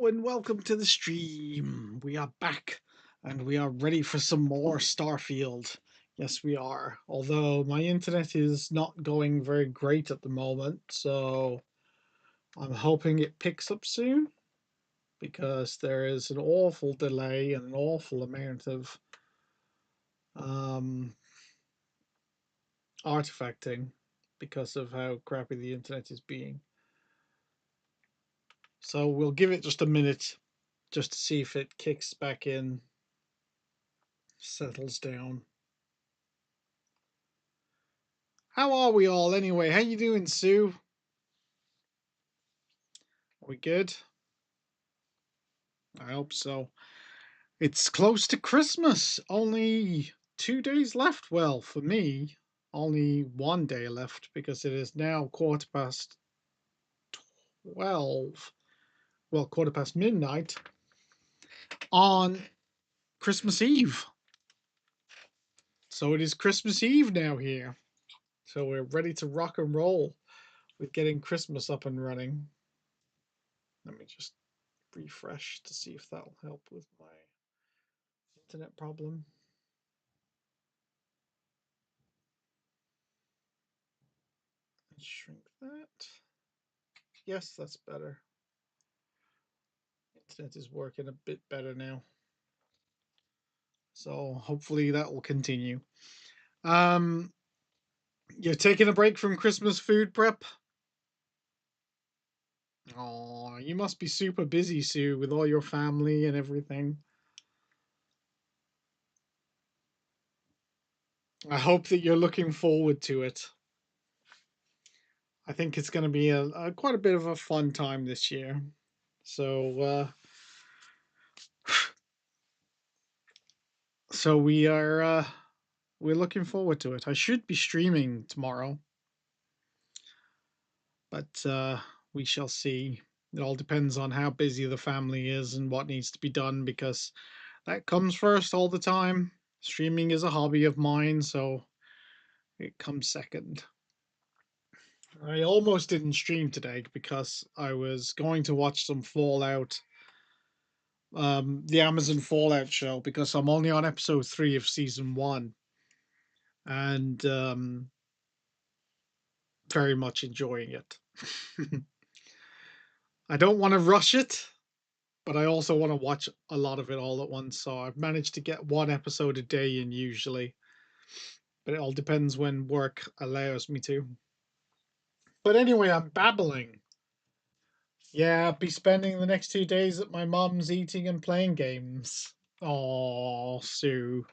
and welcome to the stream. We are back and we are ready for some more Starfield. Yes, we are. Although my internet is not going very great at the moment, so I'm hoping it picks up soon because there is an awful delay and an awful amount of um, artifacting because of how crappy the internet is being. So we'll give it just a minute just to see if it kicks back in, settles down. How are we all anyway? How you doing, Sue? Are we good? I hope so. It's close to Christmas. Only 2 days left. Well, for me, only one day left because it is now 12. Well, quarter past midnight on Christmas Eve. So it is Christmas Eve now here. So we're ready to rock and roll with getting Christmas up and running. Let me just refresh to see if that'll help with my internet problem. Let's shrink that. Yes, that's better. Internet is working a bit better now. So hopefully that will continue. Um, you're taking a break from Christmas food prep? Oh, you must be super busy, Sue, with all your family and everything. I hope that you're looking forward to it. I think it's going to be a quite a bit of a fun time this year. So we're looking forward to it. I should be streaming tomorrow, but we shall see. It all depends on how busy the family is and what needs to be done because that comes first all the time. Streaming is a hobby of mine, so it comes second. I almost didn't stream today because I was going to watch some Fallout, the Amazon Fallout show, because I'm only on episode 3 of season 1 and very much enjoying it. I don't want to rush it, but I also want to watch a lot of it all at once. So I've managed to get one episode a day in usually, but it all depends when work allows me to. But anyway, I'm babbling. Yeah, I'll be spending the next 2 days at my mum's eating and playing games. Oh, Sue.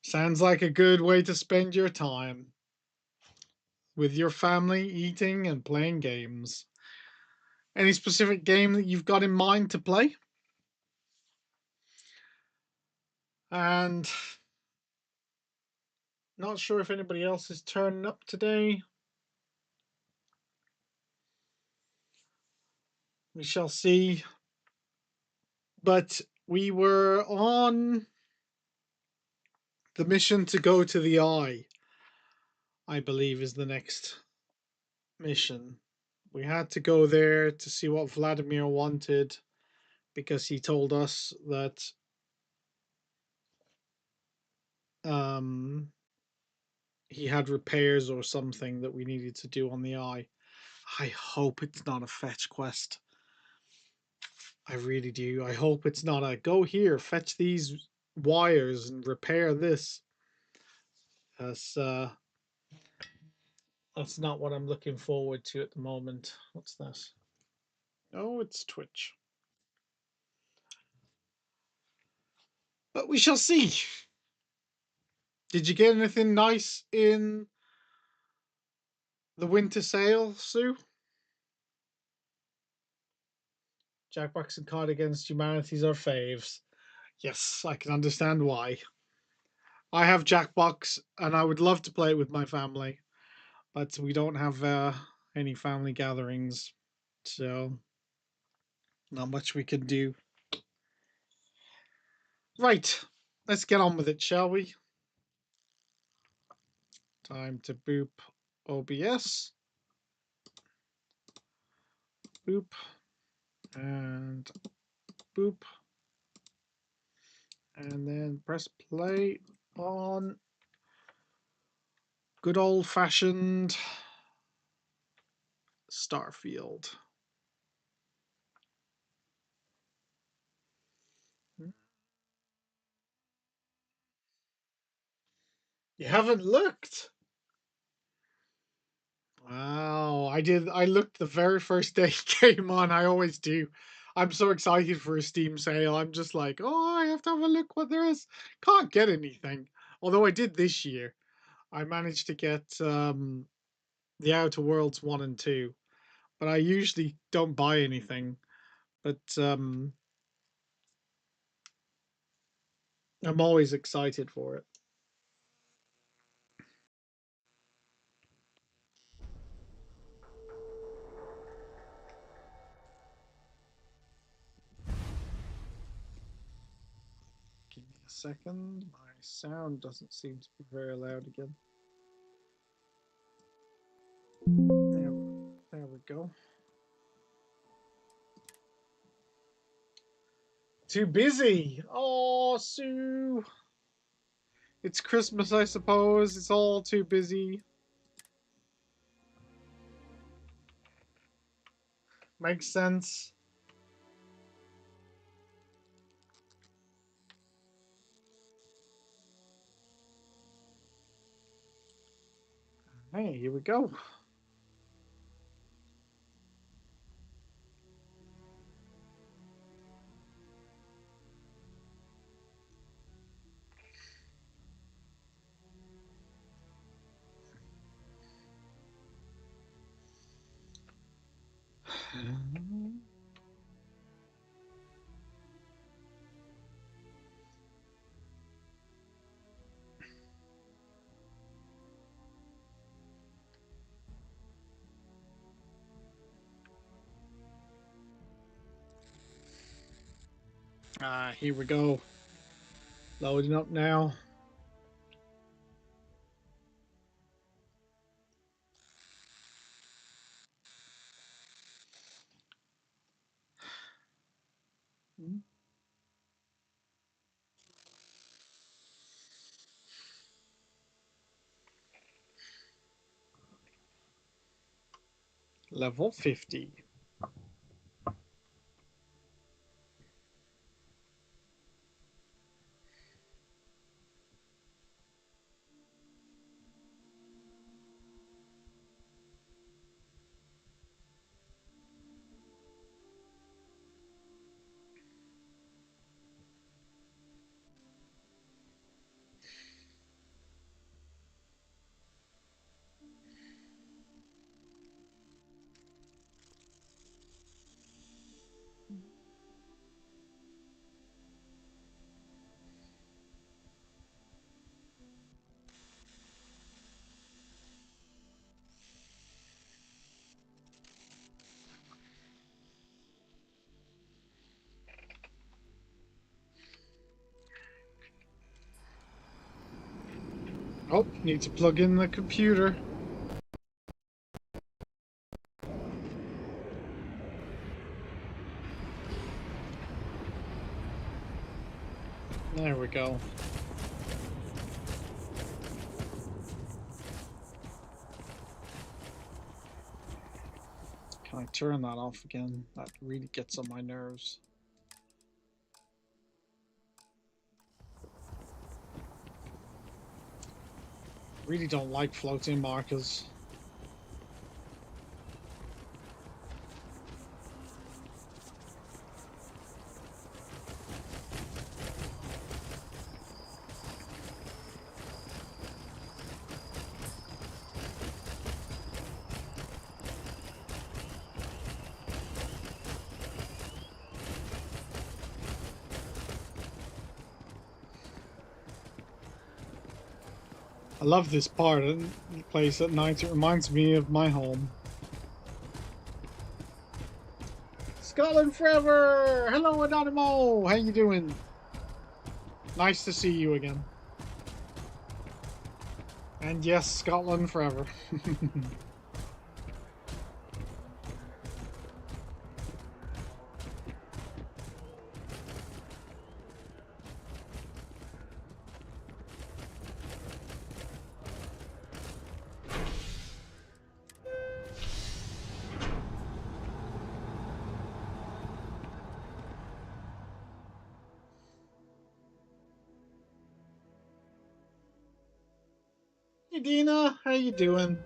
Sounds like a good way to spend your time with your family eating and playing games. Any specific game that you've got in mind to play? And not sure if anybody else is turning up today. We shall see. But we were on the mission to go to the Eye, I believe, is the next mission. We had to go there to see what Vladimir wanted because he told us that um, he had repairs or something that we needed to do on the Eye. I hope it's not a fetch quest. I really do. I hope it's not a go here, fetch these wires and repair this. That's that's not what I'm looking forward to at the moment. What's this? Oh, it's Twitch. But we shall see. Did you get anything nice in the winter sale, Sue? Jackbox and Card Against Humanity's are faves. Yes, I can understand why. I have Jackbox and I would love to play it with my family, but we don't have any family gatherings, so not much we can do. Right, let's get on with it, shall we? Time to boop OBS. Boop. And boop. And then press play on good old-fashioned Starfield. You haven't looked? Wow, I did. I looked the very first day it came on. I always do. I'm so excited for a Steam sale. I'm just like, oh, I have to have a look what there is. Can't get anything. Although I did this year. I managed to get the Outer Worlds 1 and 2. But I usually don't buy anything. But I'm always excited for it. Give me a second. My sound doesn't seem to be very loud again. There we go. Too busy. Oh, Sue. It's Christmas, I suppose. It's all too busy. Makes sense. Hey, here we go. Here we go. Loading up now. Level 50. Oh, need to plug in the computer. There we go. Can I turn that off again? That really gets on my nerves. Really don't like floating markers. I love this part of the place at night. It reminds me of my home. Scotland forever! Hello, Anonymous! How you doing? Nice to see you again. And yes, Scotland forever. Hey Dina, how you doing?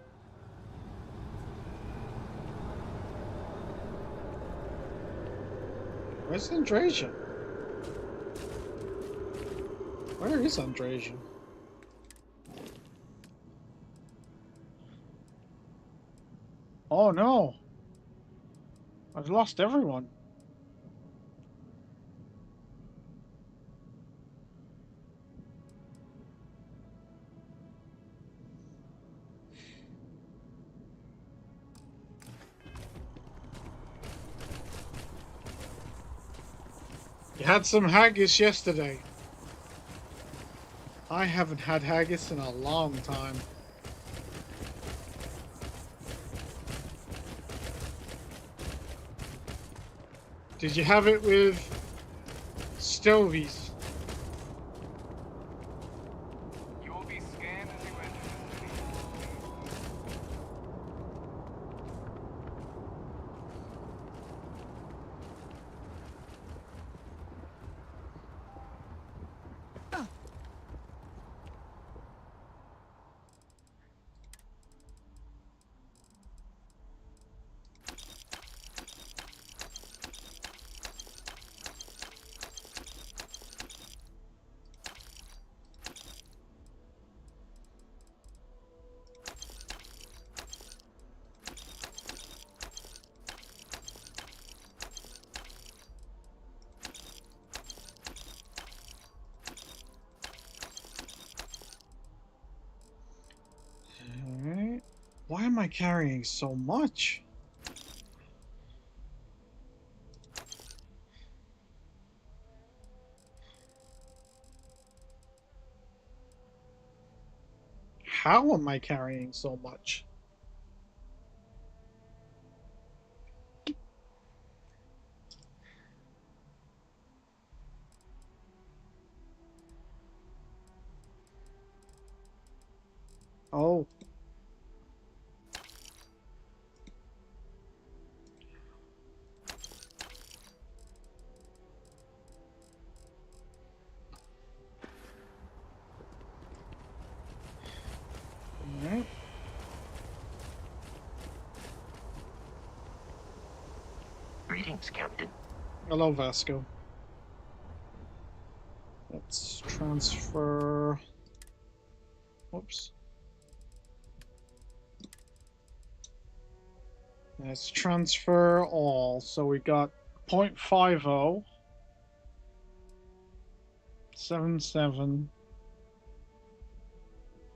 Where's Andrasia? Where is Andrasia? Oh no, I've lost everyone. You had some haggis yesterday. I haven't had haggis in a long time. Did you have it with stovies? You will be scanned as you enter the city. Alright. Why am I carrying so much? How am I carrying so much? Oh. Alright. Greetings, Captain. Hello, Vasco. Let's transfer. Whoops. Let's transfer all. So we got 0.50, 77,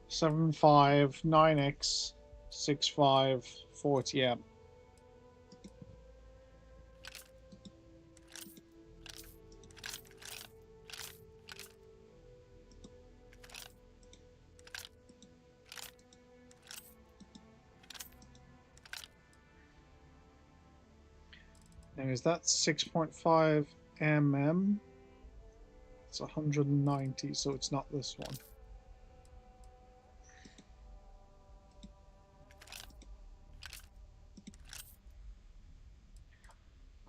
75, 9x, 65, 40M. Now is that 6.5 mm? It's 190, so it's not this one.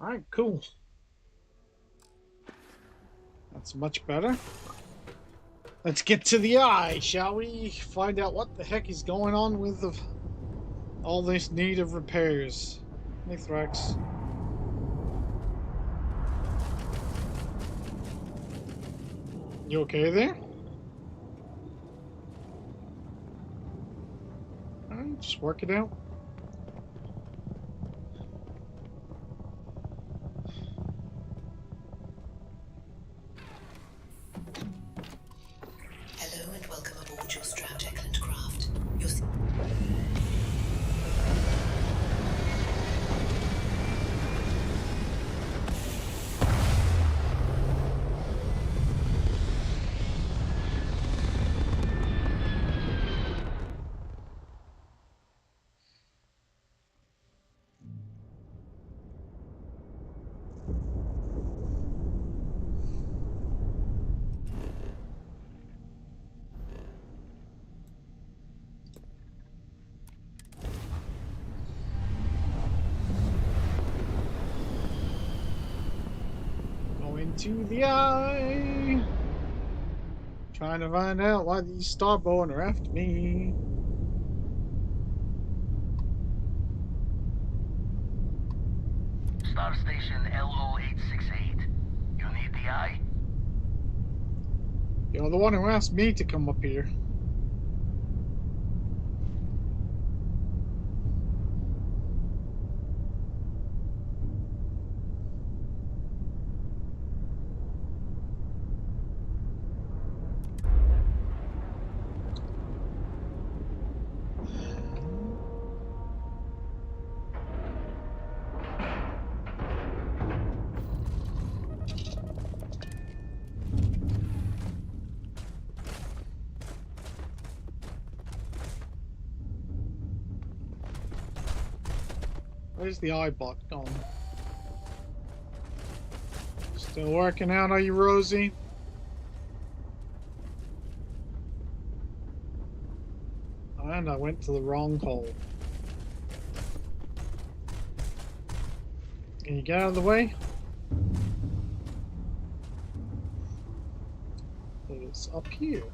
Alright, cool. That's much better. Let's get to the eye, shall we? Find out what the heck is going on with all this need of repairs. Mithrax. You okay there? Alright, just work it out. Hello and welcome aboard your Stratecland craft. Into the eye. Trying to find out why these Starborn are after me. Star Station LO868. You need the eye? You're the one who asked me to come up here. Where's the iBot gone? Still working out, are you, Rosie? And I went to the wrong hole. Can you get out of the way? It's up here.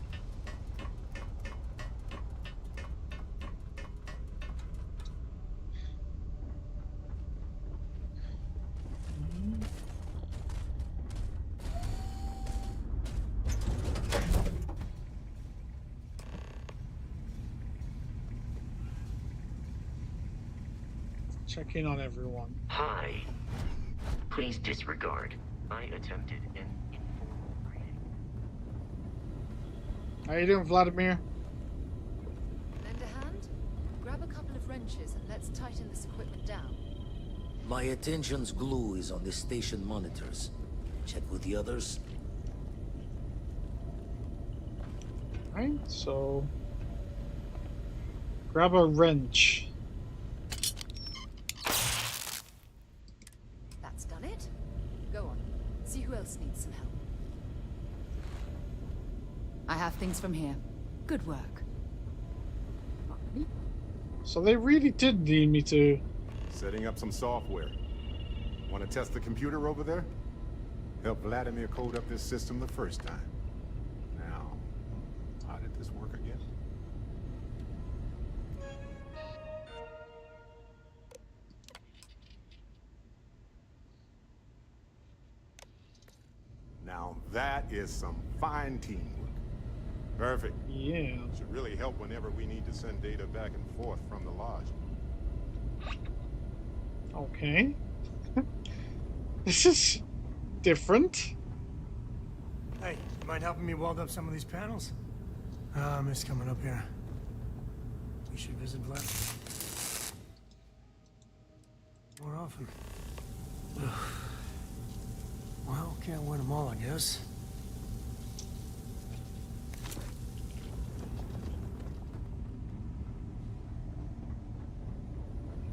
Check in on everyone. Hi. Please disregard. I attempted an informal greeting. How you doing, Vladimir? Lend a hand? Grab a couple of wrenches and let's tighten this equipment down. My attention's glue is on the station monitors. Check with the others. Right, so grab a wrench. That's done it. Go on. See who else needs some help. I have things from here. Good work. So they really did need me to. Setting up some software. Want to test the computer over there? Help Vladimir code up this system the first time. Now, how did this work again? Now that is some fine teamwork. Perfect. Yeah. Should really help whenever we need to send data back and forth from the lodge. Okay. This is different. Hey, you mind helping me weld up some of these panels? I miss coming up here. We should visit Vlad more often. Well, can't win them all, I guess.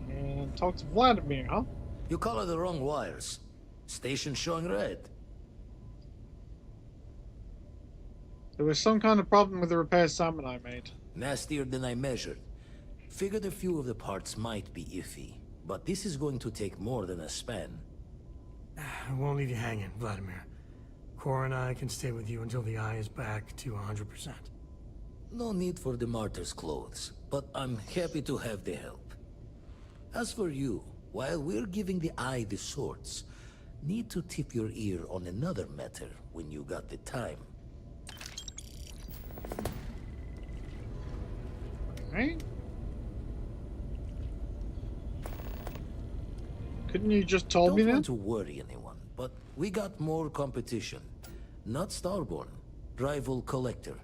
And talk to Vladimir, huh? You color the wrong wires. Station showing red. There was some kind of problem with the repair salmon I made. Nastier than I measured. Figured a few of the parts might be iffy, but this is going to take more than a span. I won't leave you hanging, Vladimir. Cora and I can stay with you until the eye is back to 100%. No need for the martyr's clothes, but I'm happy to have the help. As for you, while we're giving the eye the sorts, need to tip your ear on another matter when you got the time. Right? Couldn't you just told me Don't that? want to worry anyone, but we got more competition. Not Starborn, rival collector.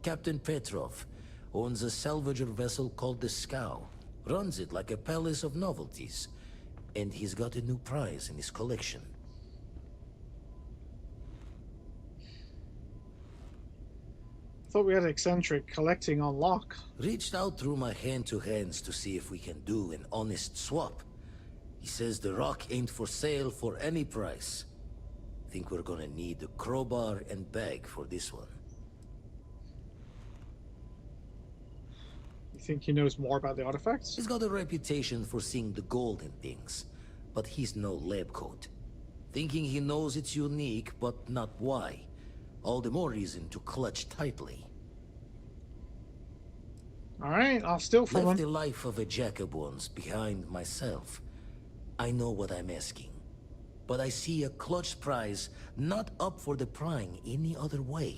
Captain Petrov owns a salvager vessel called the Scow. Runs it like a palace of novelties. And he's got a new prize in his collection. Thought we had eccentric collecting on lock. Reached out through my hand-to-hands to see if we can do an honest swap. He says the rock ain't for sale for any price. Think we're gonna need a crowbar and bag for this one. You think he knows more about the artifacts? He's got a reputation for seeing the gold in things, but he's no lab coat. Thinking he knows it's unique, but not why. All the more reason to clutch tightly. Alright, I'll steal from Left the him. life of a Jacobons behind myself. I know what I'm asking. But I see a clutch prize not up for the prying any other way.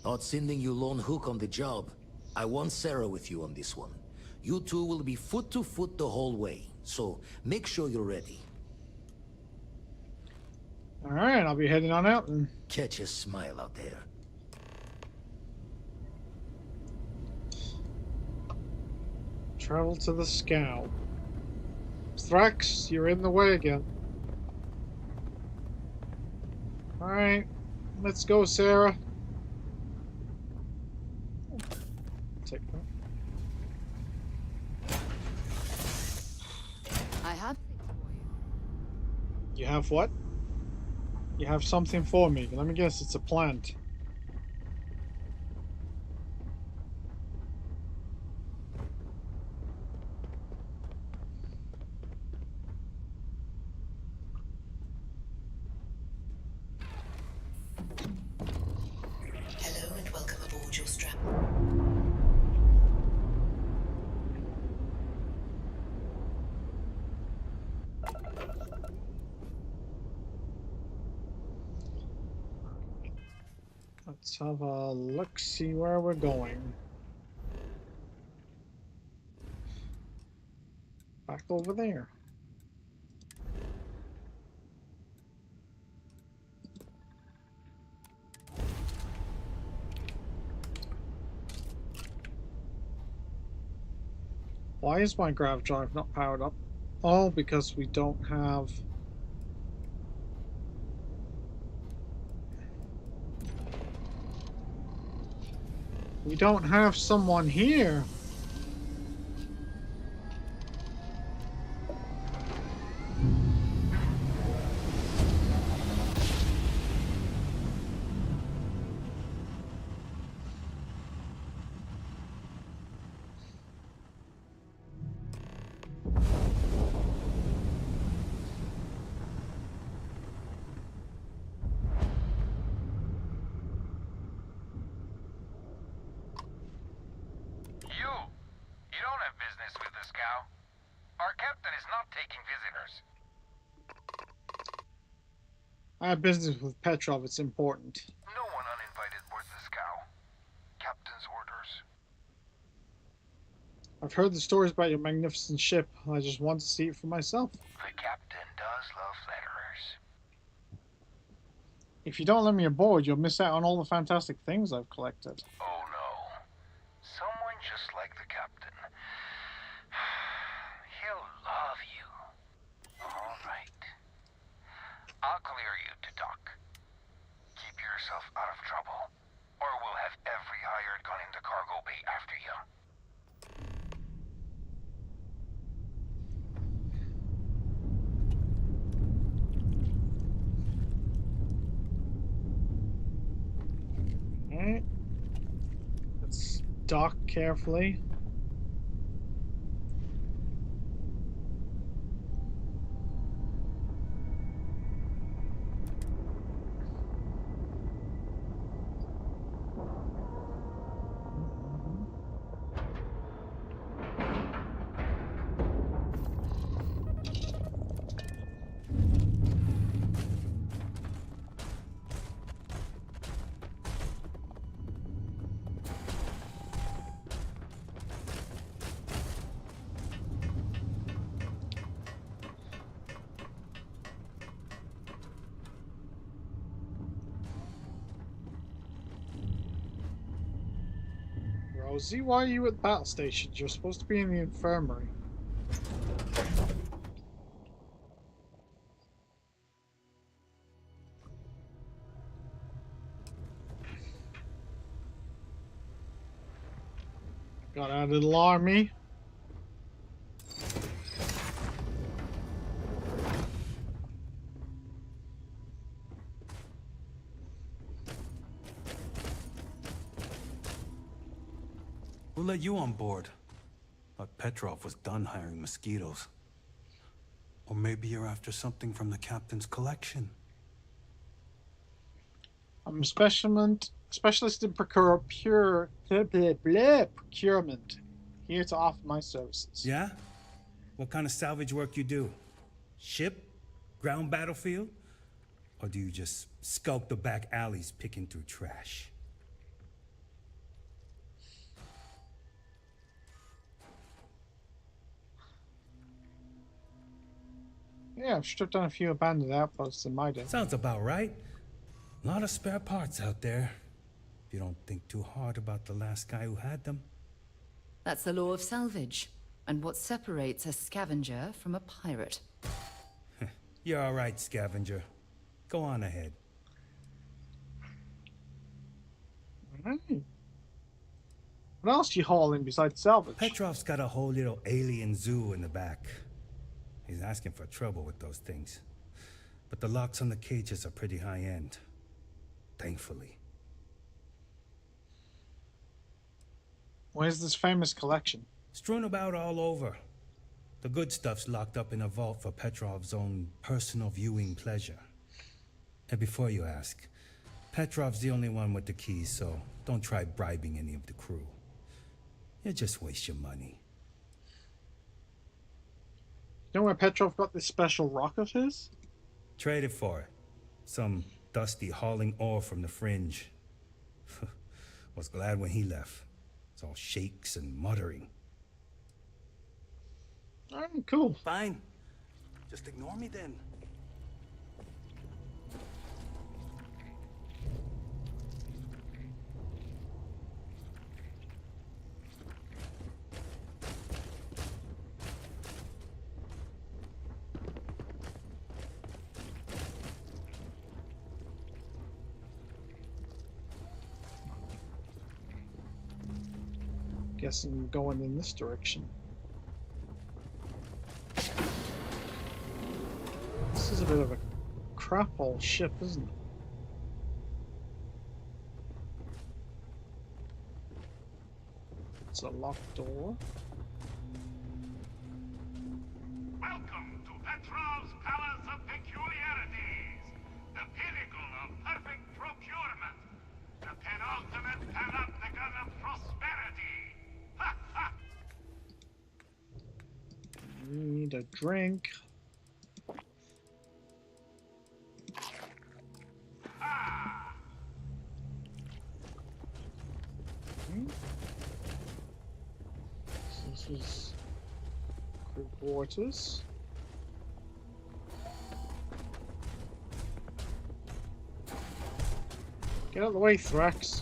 Not sending you lone hook on the job. I want Sarah with you on this one. You two will be foot to foot the whole way, so make sure you're ready. Alright, I'll be heading on out and Catch a smile out there. travel to the scow. Thrax, you're in the way again. Alright, let's go, Sarah. Take that. I had things for you. You have what? You have something for me. Let me guess, it's a plant. Hello and welcome aboard your strap. Let's have a look, see where we're going. Back over there. Why is my grav drive not powered up? Oh, because we don't have... We don't have someone here. You don't have business with the scow. Our captain is not taking visitors. I have business with Petrov, it's important. No one uninvited boards the scow. Captain's orders. I've heard the stories about your magnificent ship. I just want to see it for myself. The captain does love flatterers. If you don't let me aboard, you'll miss out on all the fantastic things I've collected. Oh no. Someone just like the captain. He'll love you. All right. I'll clear you to dock. Keep yourself out of trouble, or we'll have every hired gun in the cargo bay after you. Alright. Let's dock carefully. Rosie, why are you at the battle stations? You're supposed to be in the infirmary. Got out of the army. Who let you on board? Thought Petrov was done hiring mosquitoes. Or maybe you're after something from the captain's collection. I'm a specialist in procurement. Here to offer my services. Yeah? What kind of salvage work you do? Ship? Ground battlefield? Or do you just skulk the back alleys picking through trash? Yeah, I've stripped down a few abandoned outposts in my day. Sounds about right. A lot of spare parts out there. If you don't think too hard about the last guy who had them. That's the law of salvage, and what separates a scavenger from a pirate. You're all right, scavenger. Go on ahead. Right. What else you hauling besides salvage? Petrov's got a whole little alien zoo in the back. He's asking for trouble with those things. But the locks on the cages are pretty high-end. Thankfully. Where's this famous collection? Strewn about all over. The good stuff's locked up in a vault for Petrov's own personal viewing pleasure. And before you ask, Petrov's the only one with the keys, so don't try bribing any of the crew. You'll just waste your money. You know where Petrov got this special rock of his? Traded for it. Some dusty hauling ore from the fringe. Was glad when he left. It's all shakes and muttering. Oh, cool. Fine. Just ignore me then. Guessing I'm going in this direction. This is a bit of a crap hole ship, isn't it? It's a locked door. Welcome to Petrov's Palace of Peculiarities, the pinnacle of perfect procurement, the penultimate panopticon of prosperity. Ha ha! Need a drink. This is crew quarters. Get out of the way, Thrax.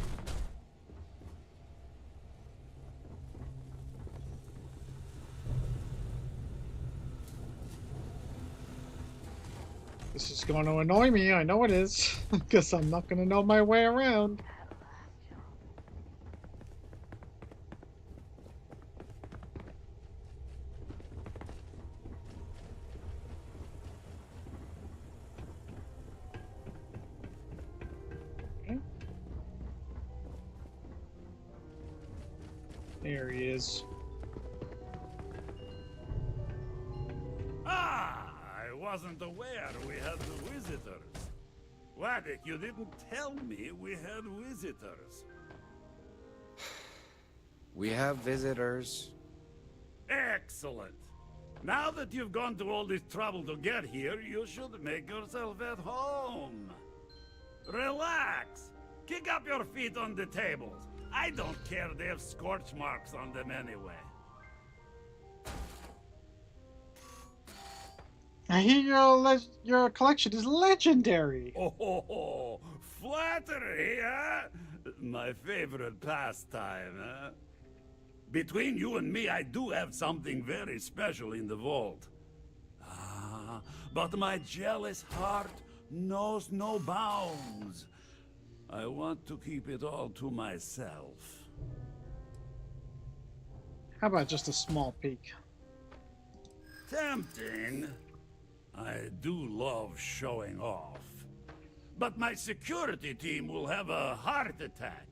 This is going to annoy me, I know it is, because I'm not going to know my way around. Okay. There he is. I wasn't aware we had visitors. Waddick, you didn't tell me we had visitors. We have visitors. Excellent. Now that you've gone to all this trouble to get here, you should make yourself at home. Relax. Kick up your feet on the tables. I don't care they have scorch marks on them anyway. I hear your collection is legendary. Oh, flattery, huh? My favorite pastime, huh? Between you and me, I do have something very special in the vault. Ah, but my jealous heart knows no bounds. I want to keep it all to myself. How about just a small peek? Tempting. I do love showing off. But my security team will have a heart attack.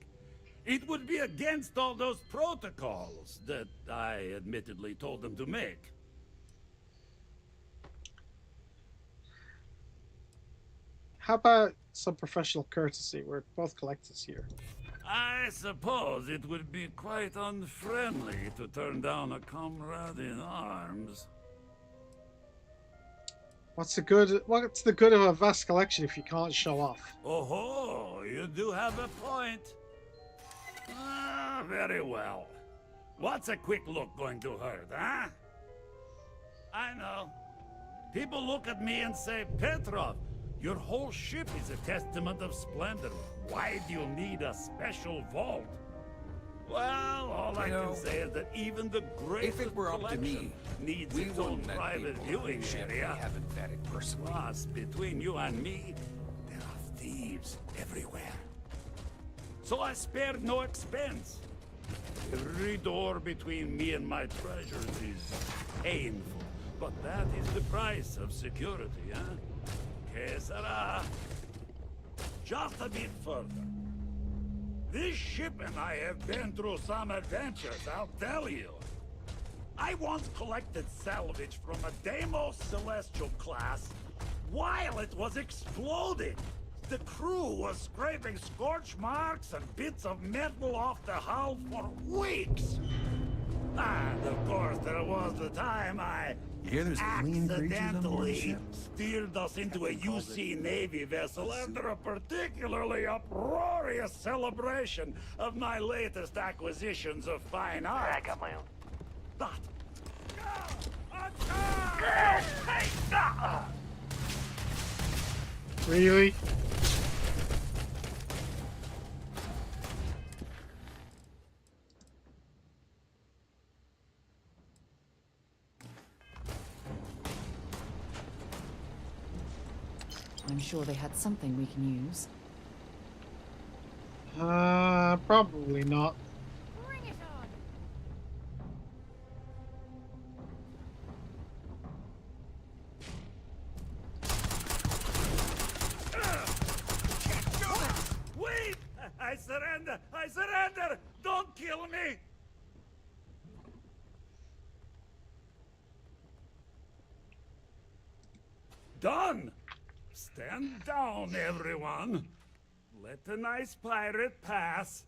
It would be against all those protocols that I admittedly told them to make. How about some professional courtesy? We're both collectors here. I suppose it would be quite unfriendly to turn down a comrade in arms. What's the good of a vast collection if you can't show off? Oh, you do have a point. Very well. What's a quick look going to hurt, huh? I know. People look at me and say, Petrov, your whole ship is a testament of splendor. Why do you need a special vault? Well, all I can say is that even the greatest If it were up to me, needs we its own wouldn't let private people on viewing the ship area. we haven't vetted personally. Plus, between you and me, there are thieves everywhere. So I spared no expense. Every door between me and my treasures is painful. But that is the price of security, huh? Que sera? Just a bit further. This ship and I have been through some adventures, I'll tell you. I once collected salvage from a Deimos Celestial class while it was exploding. The crew was scraping scorch marks and bits of metal off the hull for weeks. And of course, there was the time I accidentally steered us into a UC Navy vessel after a particularly uproarious celebration of my latest acquisitions of fine art. I got my own. But... Really? I'm sure they had something we can use. Probably not. Bring it on! Wait! I surrender! I surrender! Don't kill me! Done! Stand down, everyone. Let the nice pirate pass.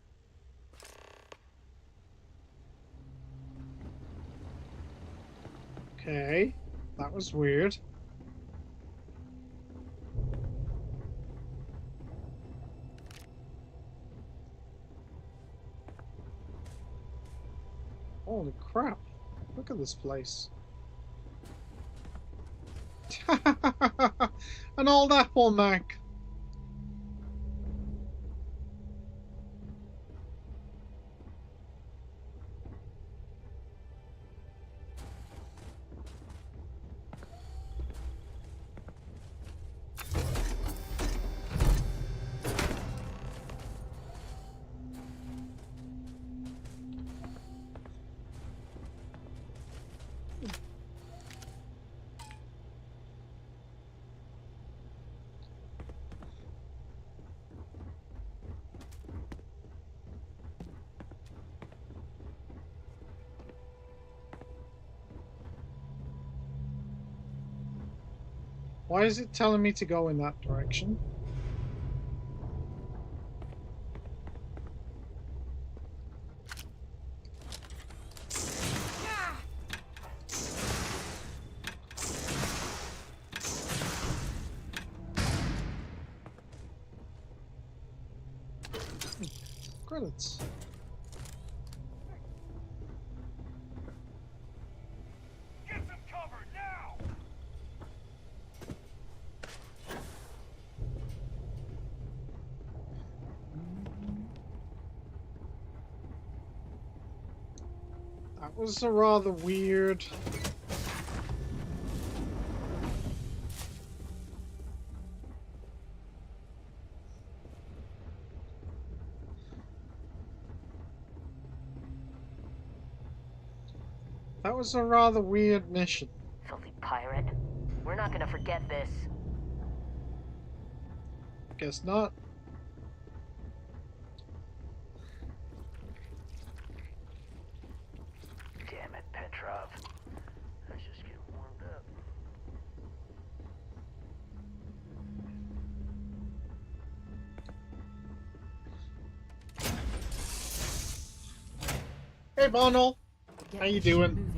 Okay, that was weird. Holy crap. Look at this place. An old apple, Mac. Why is it telling me to go in that direction? Credits. Get some cover now! That was a rather weird. That was a rather weird mission. Filthy pirate. We're not gonna forget this. Guess not. Damn it, Petrov. Let's just get warmed up. Hey, Bonal. Get How you the ship doing? Moving.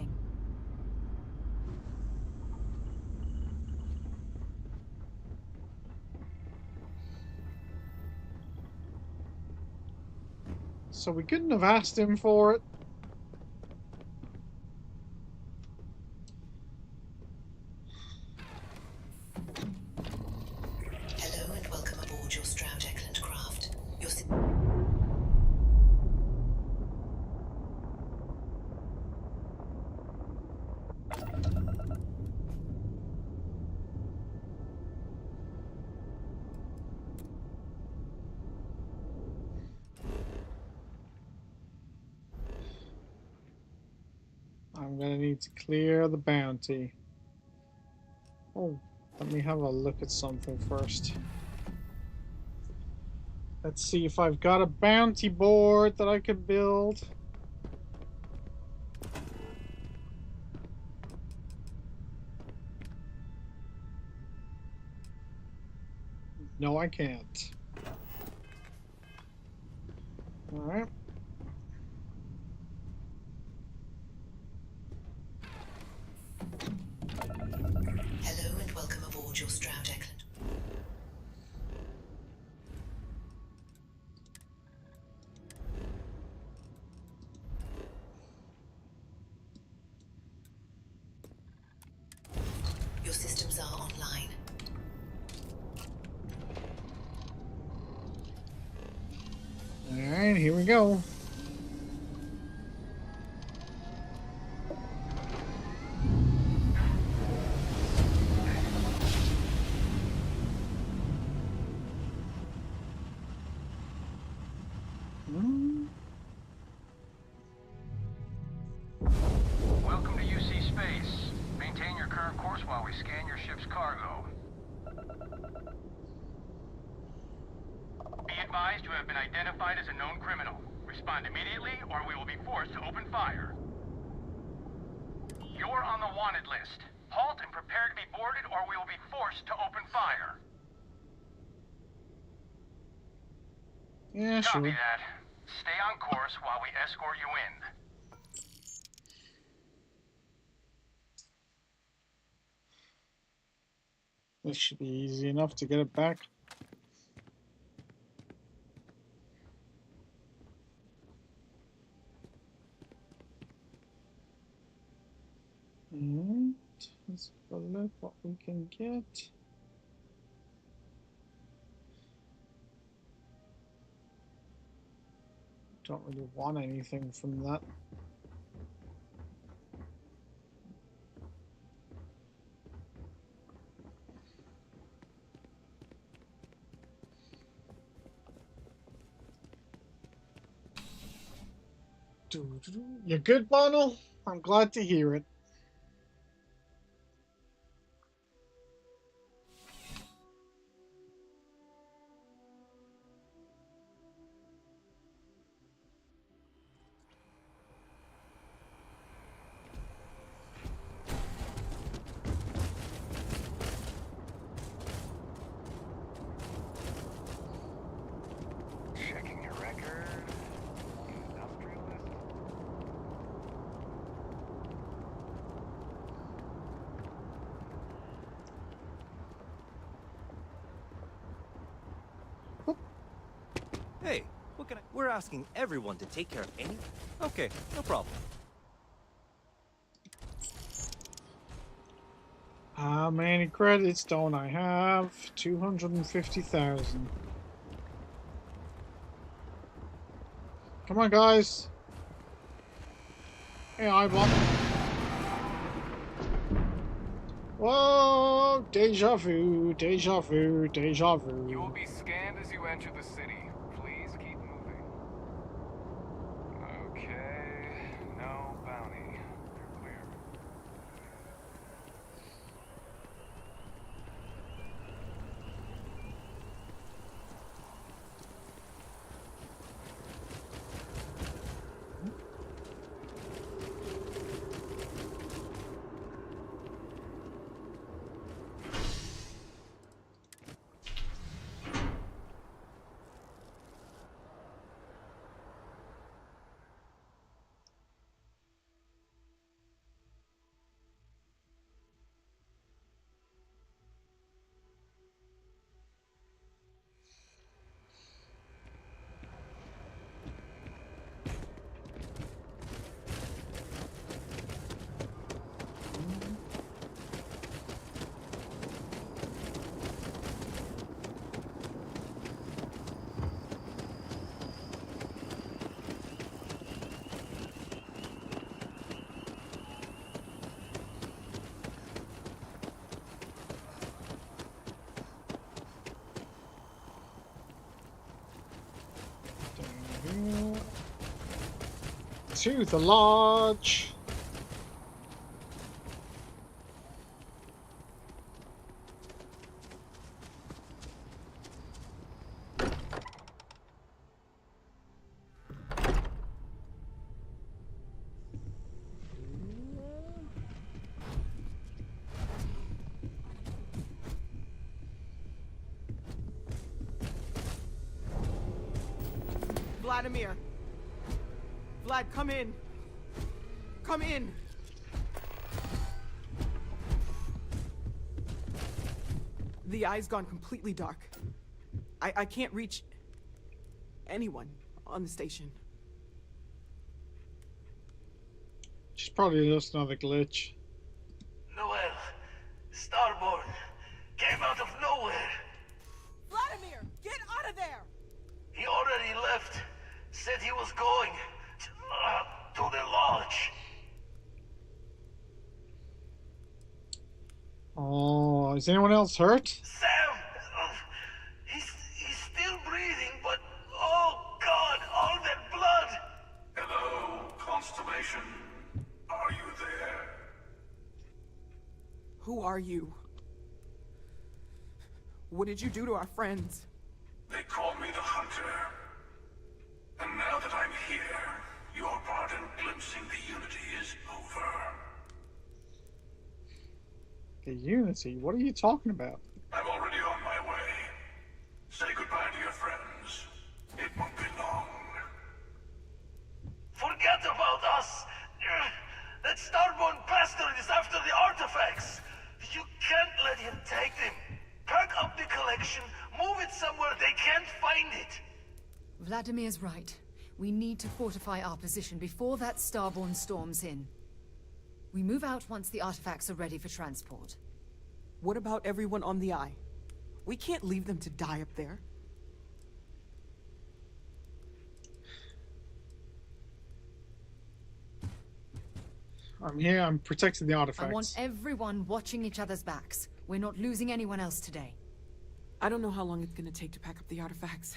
So we couldn't have asked him for it. Hello and welcome aboard your Stroud-Eklund craft. I'm gonna need to clear the bounty. Oh, let me have a look at something first. Let's see if I've got a bounty board that I could build. No, I can't. All right. Hello and welcome aboard your Stroud-Eklund. Your systems are online. All right, here we go. Welcome to UC Space. Maintain your current course while we scan your ship's cargo. Be advised you have been identified as a known criminal. Respond immediately or we will be forced to open fire. You're on the wanted list. Halt and prepare to be boarded or we will be forced to open fire. Yeah, Copy sure. that. Stay on course while we escort you in. This should be easy enough to get it back. And let's have a look what we can get. Don't really want anything from that. You're good, Bono? I'm glad to hear it. Checking your record. Industrialist. Hey, we're asking everyone to take care of any... Okay, no problem. How many credits don't I have? 250,000. Come on, guys. Hey, Ibot. Whoa! Deja vu, deja vu, deja vu. You will be scanned as you enter the city. Please keep moving. Okay, no bounty. You're clear. to the lodge. Vladimir. Vlad, come in. Come in. The eye's gone completely dark. I can't reach anyone on the station. She's probably just another glitch. Noel, Starborn, came out of nowhere. Vladimir, get out of there! He already left. Said he was going to the lodge. Oh, is anyone else hurt? Sam, he's still breathing, but oh God, all that blood. Hello, Constellation. Are you there? Who are you? What did you do to our friends? They call me the Hunter. And now that I'm here, your part in glimpsing the Unity is over. The Unity? What are you talking about? I'm already on my way. Say goodbye to your friends. It won't be long. Forget about us. That Starborn bastard is after the artifacts. You can't let him take them. Pack up the collection, move it somewhere they can't find it. Vladimir's right. We need to fortify our position before that Starborn storms in. We move out once the artifacts are ready for transport. What about everyone on the Eye? We can't leave them to die up there. I'm here, I'm protecting the I artifacts. want everyone watching each other's backs. We're not losing anyone else today. I don't know how long it's gonna take to pack up the artifacts.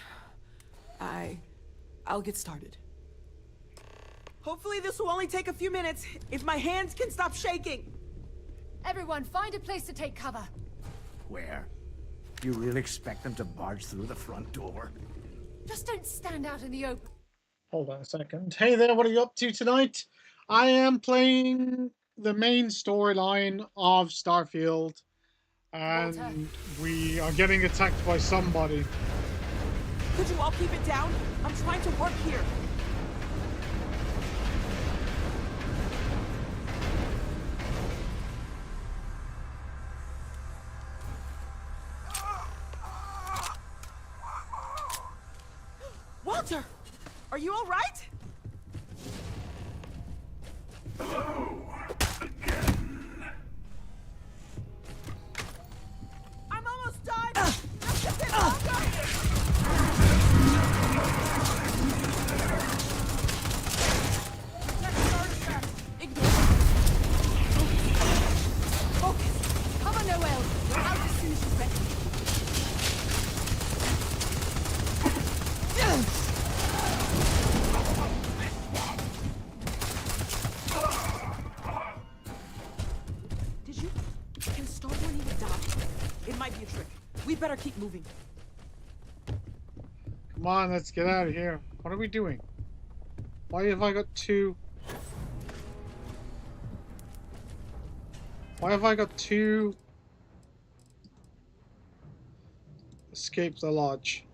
I'll get started. Hopefully this will only take a few minutes, if my hands can stop shaking. Everyone, find a place to take cover. Where? You really expect them to barge through the front door? Just don't stand out in the open. Hold on a second. Hey there, what are you up to tonight? I am playing the main storyline of Starfield. And Walter. we are getting attacked by somebody. Could you all keep it down? I'm trying to work here. Walter! Are you all right? Hello. I'm almost done! Just a bit longer! Protect the artifact! Ignore it. Focus! Cover Noel. We're out as soon as she's ready. Did you? Can Starborn even die? It might be a trick. We better keep moving. Come on, let's get out of here. What are we doing? Why have I got two? Why have I got two? Escape the lodge.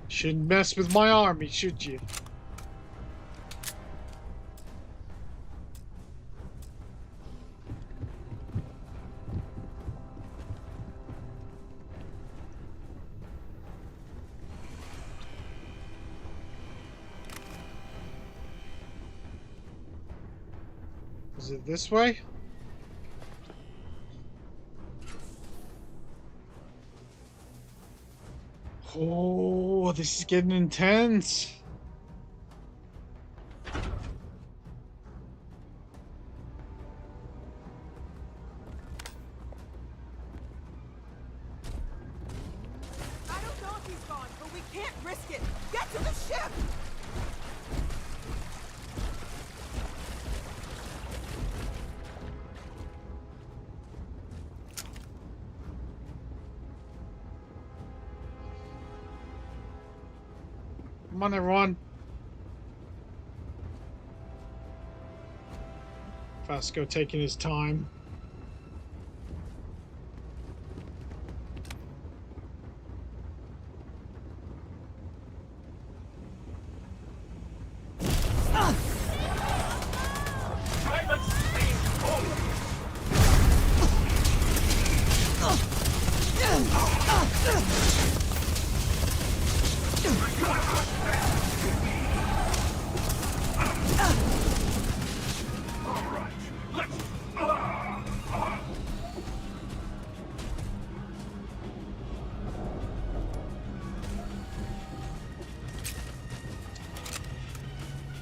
Shouldn't mess with my army, should you? Is it this way? Oh, this is getting intense. I don't know if he's gone, but we can't risk Come on, everyone. Vasco taking his time.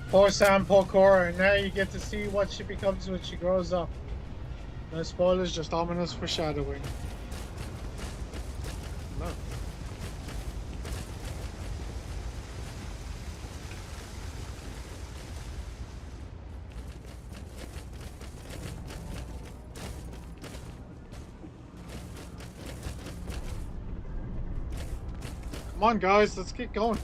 Poor Sam, poor Cora, and now you get to see what she becomes when she grows up. No spoilers, just ominous foreshadowing. No. Come on, guys, let's get going.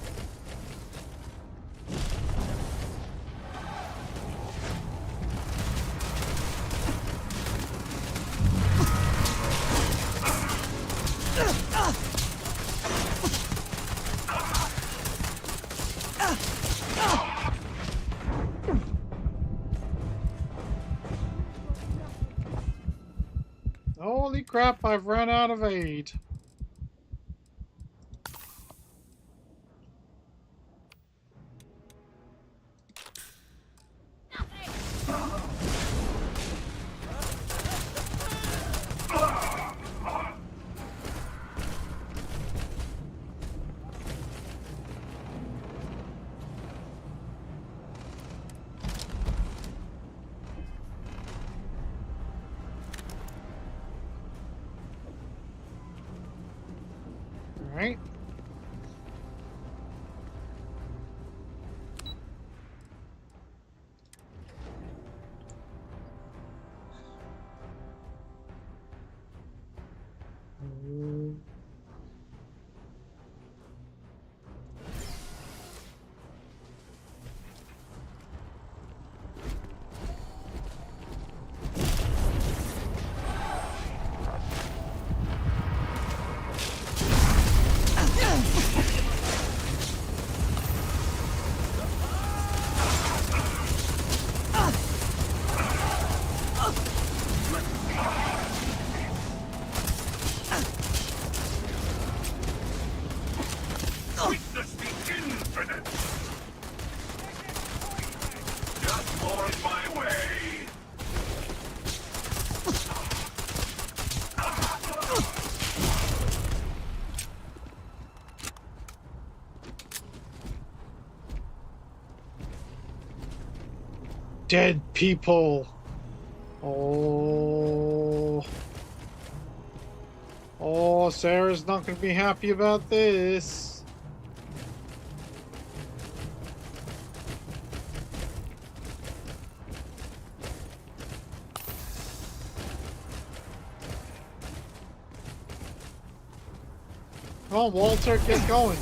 Holy crap, I've run out of aid. Alright. Witness the infinite! Just on my way! Dead people. Oh. Oh, Sarah's not going to be happy about this. Come on, Walter, get going.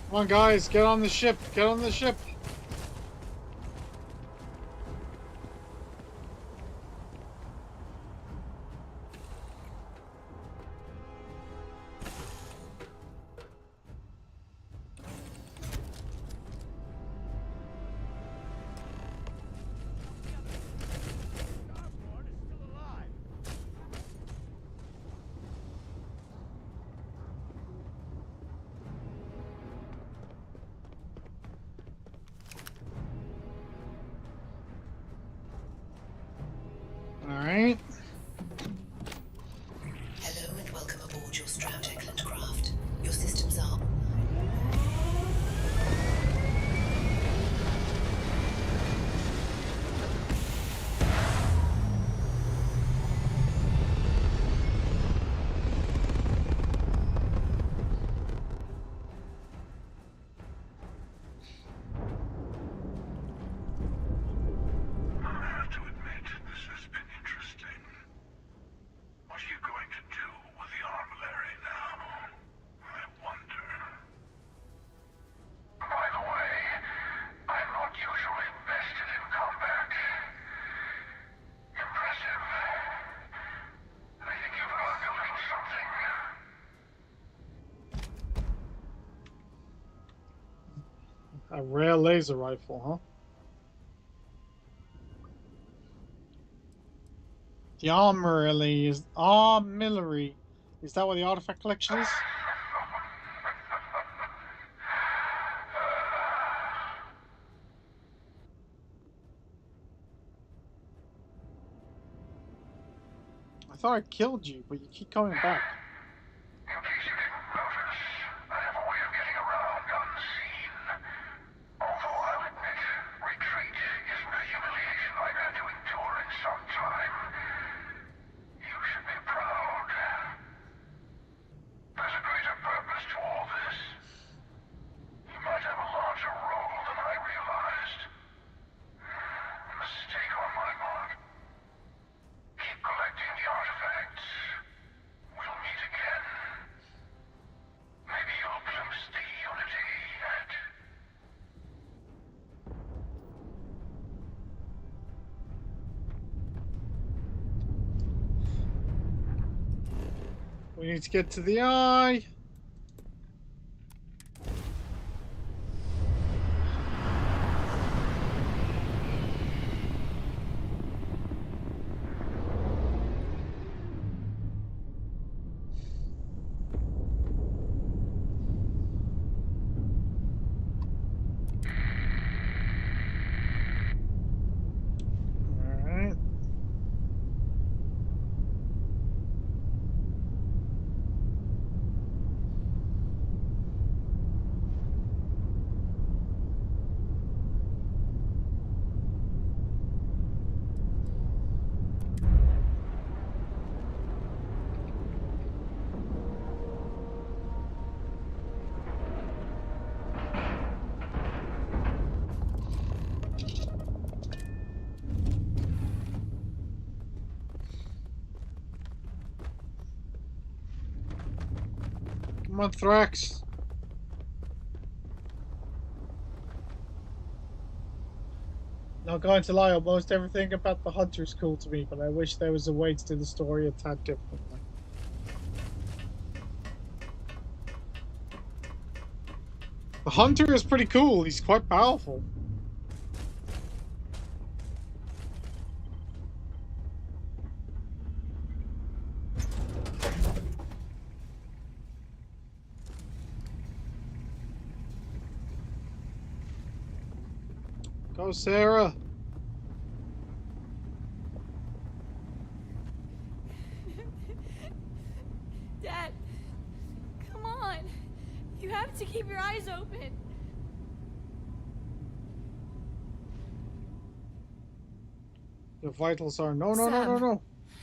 Come on, guys, get on the ship. Get on the ship. A rare laser rifle, huh? The armory is armillery. Is that what the artifact collection is? I thought I killed you, but you keep coming back. In case you didn't notice, I have a way of getting around unseen. Although I'll admit, retreat isn't a humiliation I've had to endure in some time. You should be proud. There's a greater purpose to all this. You might have a larger role than I realized. Mistake on my part. Keep collecting the artifacts. We'll meet again. Maybe you'll glimpse the unity yet. We need to get to the eye. Alright. Come on, Thrax. Not going to lie, almost everything about the Hunter is cool to me, but I wish there was a way to do the story a tad differently. The Hunter is pretty cool, he's quite powerful. Go, Sarah. Dad, come on. You have to keep your eyes open. Your vitals are no.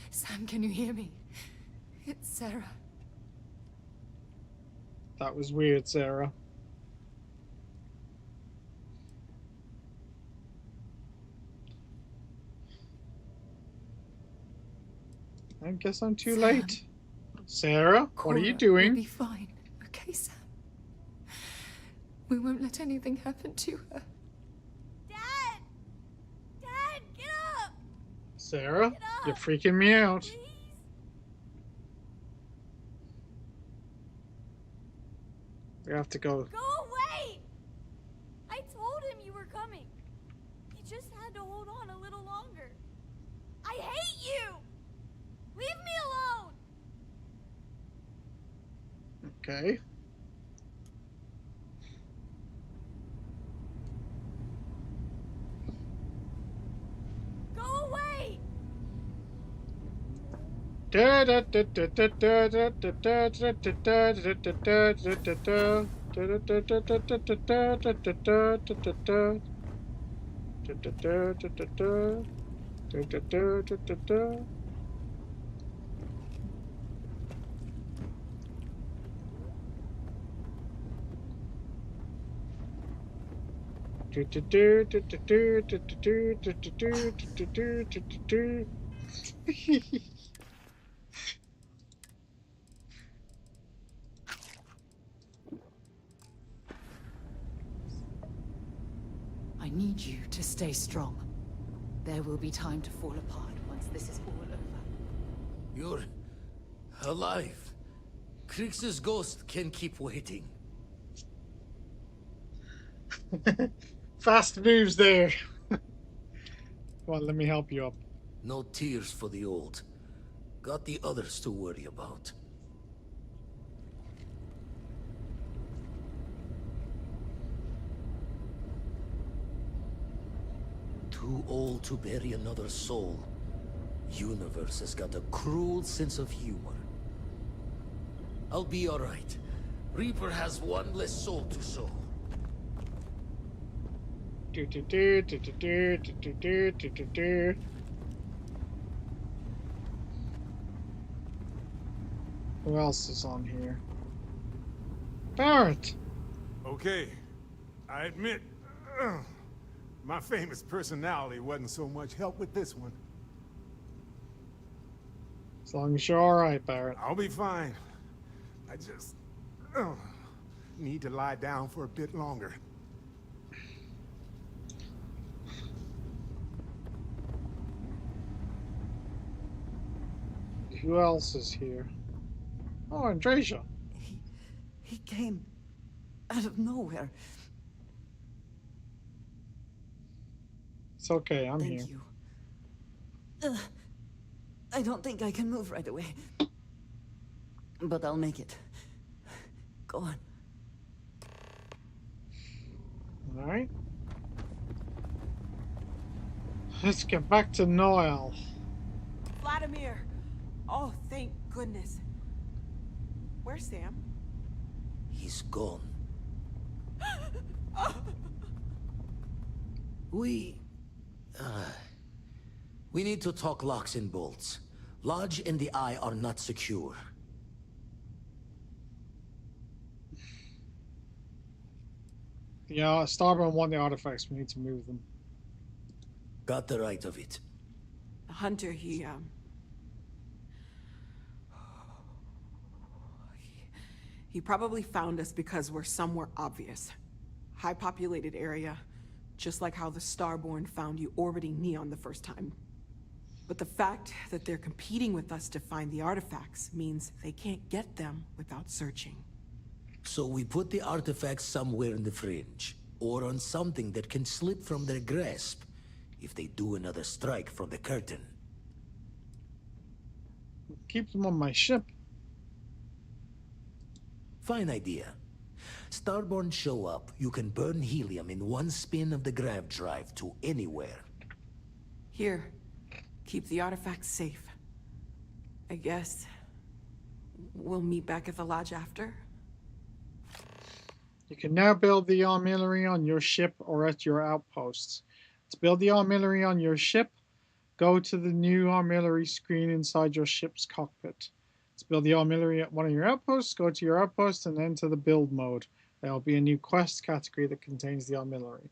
Sam, can you hear me? It's Sarah. That was weird, Sarah. I guess I'm too late. Sarah, what are you Cora will doing? be fine. Okay, Sam. We won't let anything happen to her. Dad! Dad, get up! Sarah, Get up, you're freaking me out. please. We have to go. Go away! I told him you were coming. He just had to hold on a little longer. I hate you! Leave me alone! Okay. Go away! I need you to stay strong. There will be time to fall apart once this is all over. You're alive. Krix's ghost can keep waiting. Fast moves there. Come on, let me help you up. No tears for the old. Got the others to worry about. Too old to bury another soul. Universe has got a cruel sense of humor. I'll be alright. Reaper has one less soul to sow. Do do do do do do do do do do do. Who else is on here? Barrett! Okay, I admit, my famous personality wasn't so much help with this one. As long as you're alright, Barrett. I'll be fine. I just need to lie down for a bit longer. Who else is here? Oh, Andrasia. He came out of nowhere. It's okay, I'm Thank here. you. I don't think I can move right away. But I'll make it. Go on. Alright. Let's get back to Noel. Vladimir! Oh, thank goodness. Where's Sam? He's gone. We need to talk locks and bolts. Lodge and the Eye are not secure. Yeah, Starborn won the artifacts. We need to move them. Got the right of it. Hunter, he probably found us because we're somewhere obvious. High populated area, just like how the Starborn found you orbiting Neon the first time. But the fact that they're competing with us to find the artifacts means they can't get them without searching. So we put the artifacts somewhere in the fringe, or on something that can slip from their grasp if they do another strike from the curtain. Keep them on my ship. Fine idea. Starborn show up, you can burn helium in one spin of the grav drive to anywhere. Here, keep the artifacts safe. I guess we'll meet back at the lodge after. You can now build the artillery on your ship or at your outposts. To build the artillery on your ship, go to the new artillery screen inside your ship's cockpit. To build the artillery at one of your outposts, go to your outpost and enter the build mode. There will be a new quest category that contains the artillery.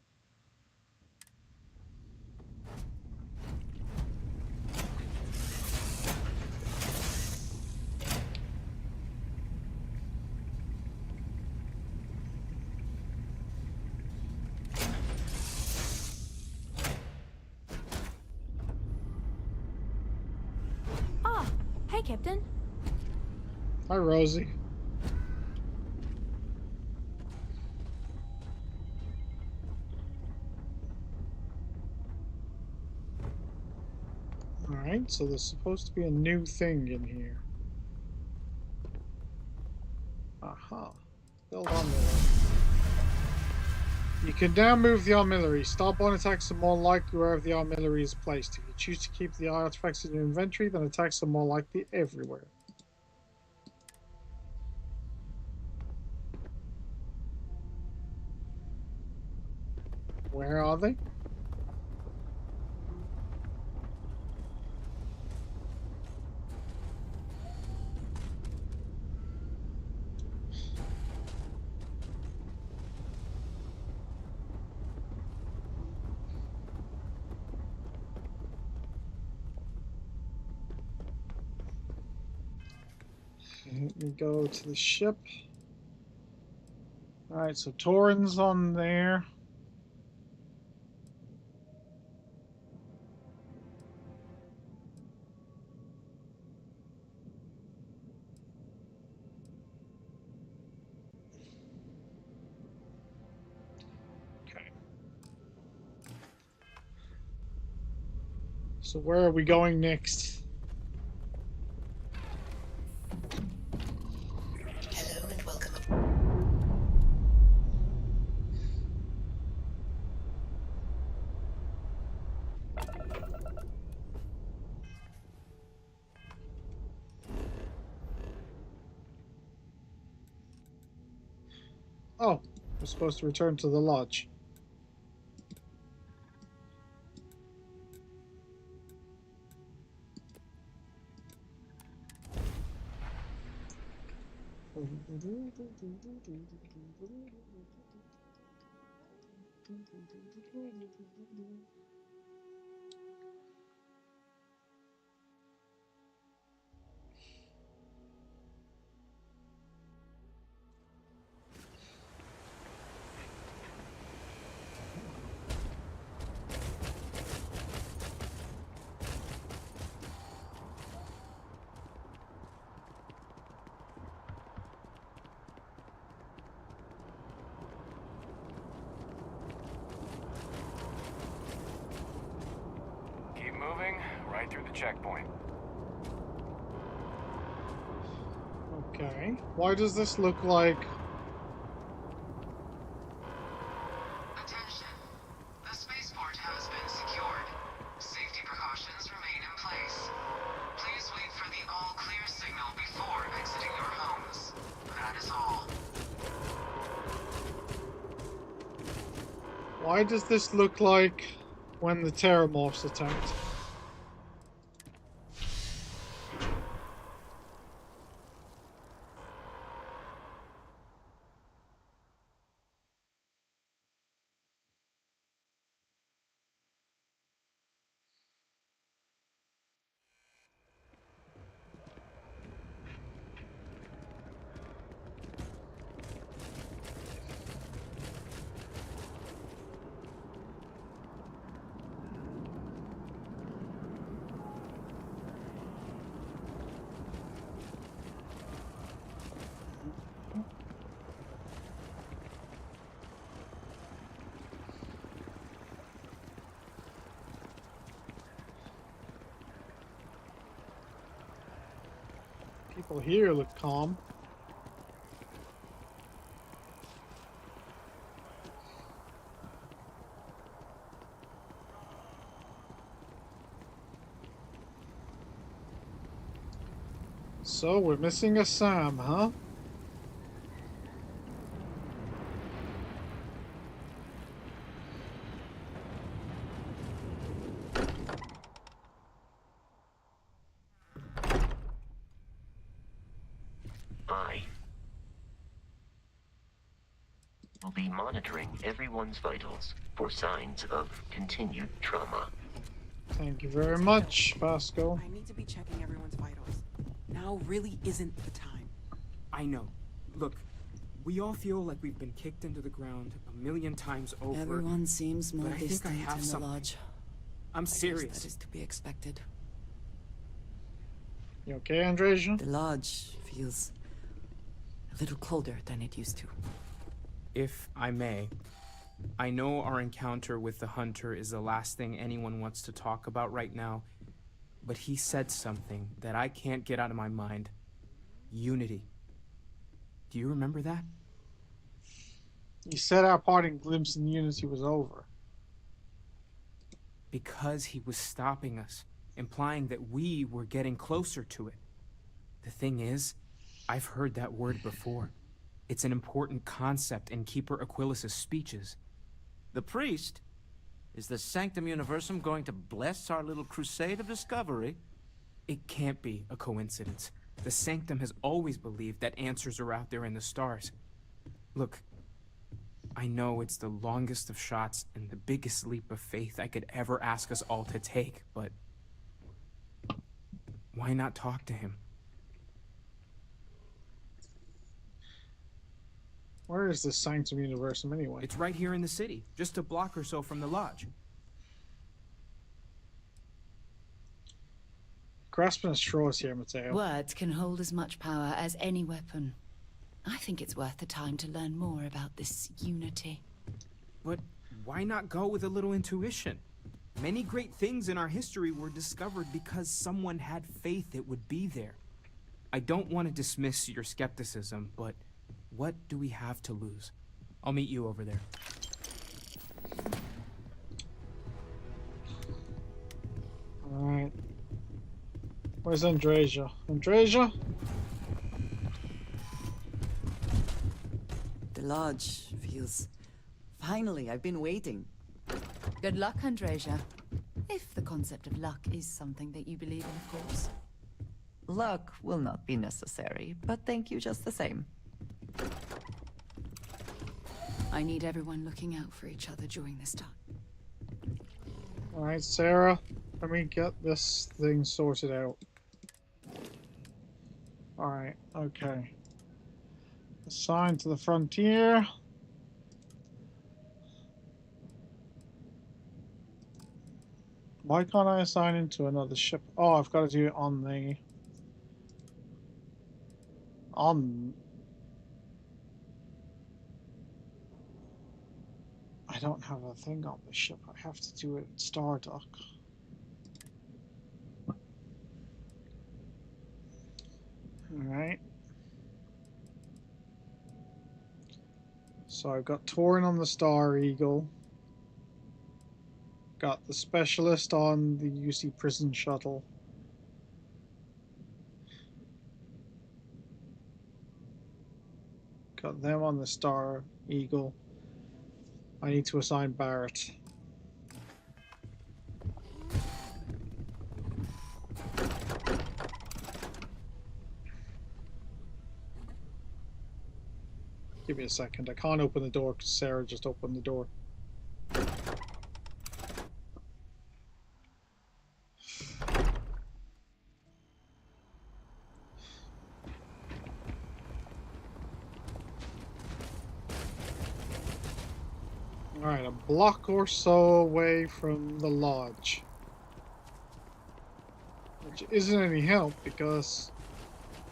Hi, Captain. Hi, Rosie. Alright, so there's supposed to be a new thing in here. Aha. Build artillery. You can now move the artillery. Starborn attacks are more likely wherever the artillery is placed. If you choose to keep the artifacts in your inventory, then attacks are more likely everywhere. Where are they? Let me go to the ship. Alright, so Torin's on there. So where are we going next? Hello and welcome. Oh, we're supposed to return to the lodge. Keep moving, right through the checkpoint. Okay. Why does this look like... Attention. The spaceport has been secured. Safety precautions remain in place. Please wait for the all-clear signal before exiting your homes. That is all. Why does this look like when the Terramorphs attacked? People here look calm. So we're missing a Sam, huh? I will be monitoring everyone's vitals for signs of continued trauma. Thank you very much, Vasco. I need to be checking everyone's vitals. Now really isn't the time. I know. Look, we all feel like we've been kicked into the ground a million times over. Everyone seems more but I think I distant have in the something. lodge. I'm I guess serious. that is to be expected. You okay, Andreja? The lodge feels a little colder than it used to. If I may, I know our encounter with the Hunter is the last thing anyone wants to talk about right now, but he said something that I can't get out of my mind. Unity. Do you remember that? You said our parting glimpse in Unity was over. Because he was stopping us, implying that we were getting closer to it. The thing is, I've heard that word before. It's an important concept in Keeper Aquilas's speeches. The priest? Is the Sanctum Universum going to bless our little crusade of discovery? It can't be a coincidence. The Sanctum has always believed that answers are out there in the stars. Look, I know it's the longest of shots and the biggest leap of faith I could ever ask us all to take, but why not talk to him? Where is this Sanctum Universum anyway? It's right here in the city, just a block or so from the lodge. Grasping at straws here, Mateo. Words can hold as much power as any weapon. I think it's worth the time to learn more about this unity. But why not go with a little intuition? Many great things in our history were discovered because someone had faith it would be there. I don't want to dismiss your skepticism, but what do we have to lose? I'll meet you over there. Alright. Where's Andreja? Andreja? The lodge feels... Finally, I've been waiting. Good luck, Andreja. If the concept of luck is something that you believe in, of course. Luck will not be necessary, but thank you just the same. I need everyone looking out for each other during this time. Alright, Sarah. Let me get this thing sorted out. Alright, okay. Assign to the frontier. Why can't I assign into another ship? Oh, I've got to do it on the... I don't have a thing on the ship. I have to do it at Stardock. Alright. So I've got Torin on the Star Eagle. Got the Specialist on the UC Prison Shuttle. Got them on the Star Eagle. I need to assign Barrett. Give me a second. I can't open the door because Sarah just opened the door. Alright, a block or so away from the lodge. Which isn't any help because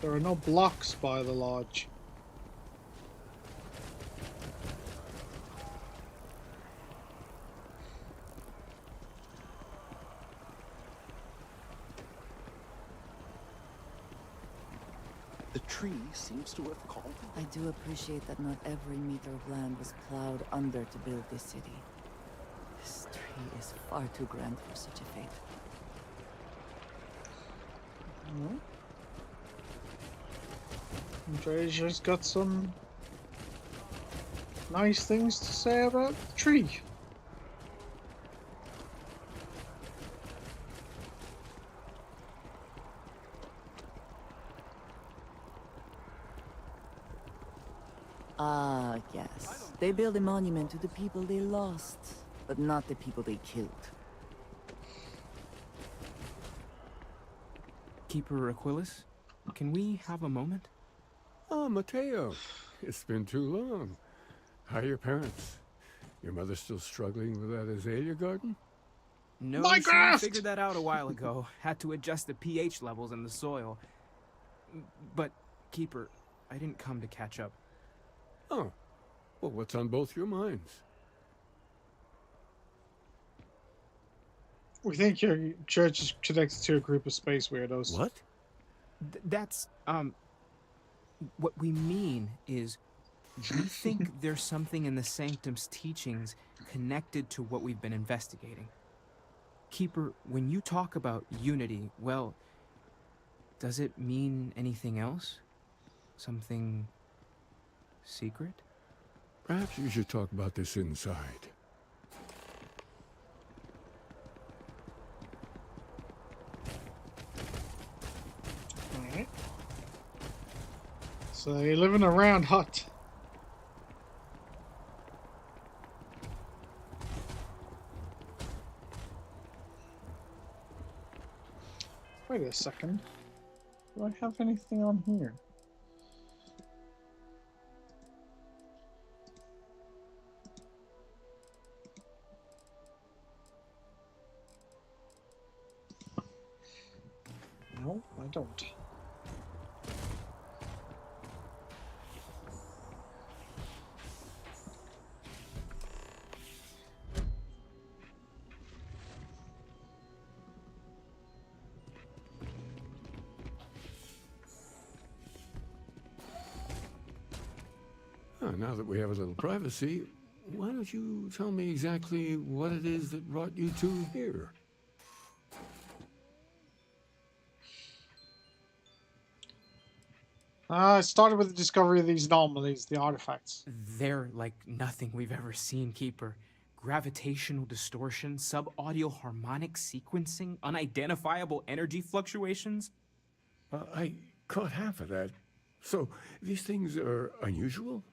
there are no blocks by the lodge. The tree seems to have called. I do appreciate that not every meter of land was plowed under to build this city. This tree is far too grand for such a fate. Andreja's got some nice things to say about the tree. Ah, yes. They build a monument to the people they lost, but not the people they killed. Keeper Aquilus, can we have a moment? Oh, Mateo. It's been too long. How are your parents? Your mother still struggling with that azalea garden? No, Minecraft! she figured that out a while ago. Had to adjust the pH levels in the soil. But, Keeper, I didn't come to catch up. Oh. Well, what's on both your minds? We think your church is connected to a group of space weirdos. What? That's, what we mean is, we think there's something in the Sanctum's teachings connected to what we've been investigating. Keeper, when you talk about unity, well, does it mean anything else? Something secret? Perhaps you should talk about this inside. Alright. So you live in a round hut. Wait a second. Do I have anything on here? No, I don't. now that we have a little privacy, why don't you tell me exactly what it is that brought you two here? It started with the discovery of these anomalies, the artifacts. They're like nothing we've ever seen, Keeper. Gravitational distortion, sub-audio harmonic sequencing, unidentifiable energy fluctuations. I caught half of that. So, these things are unusual?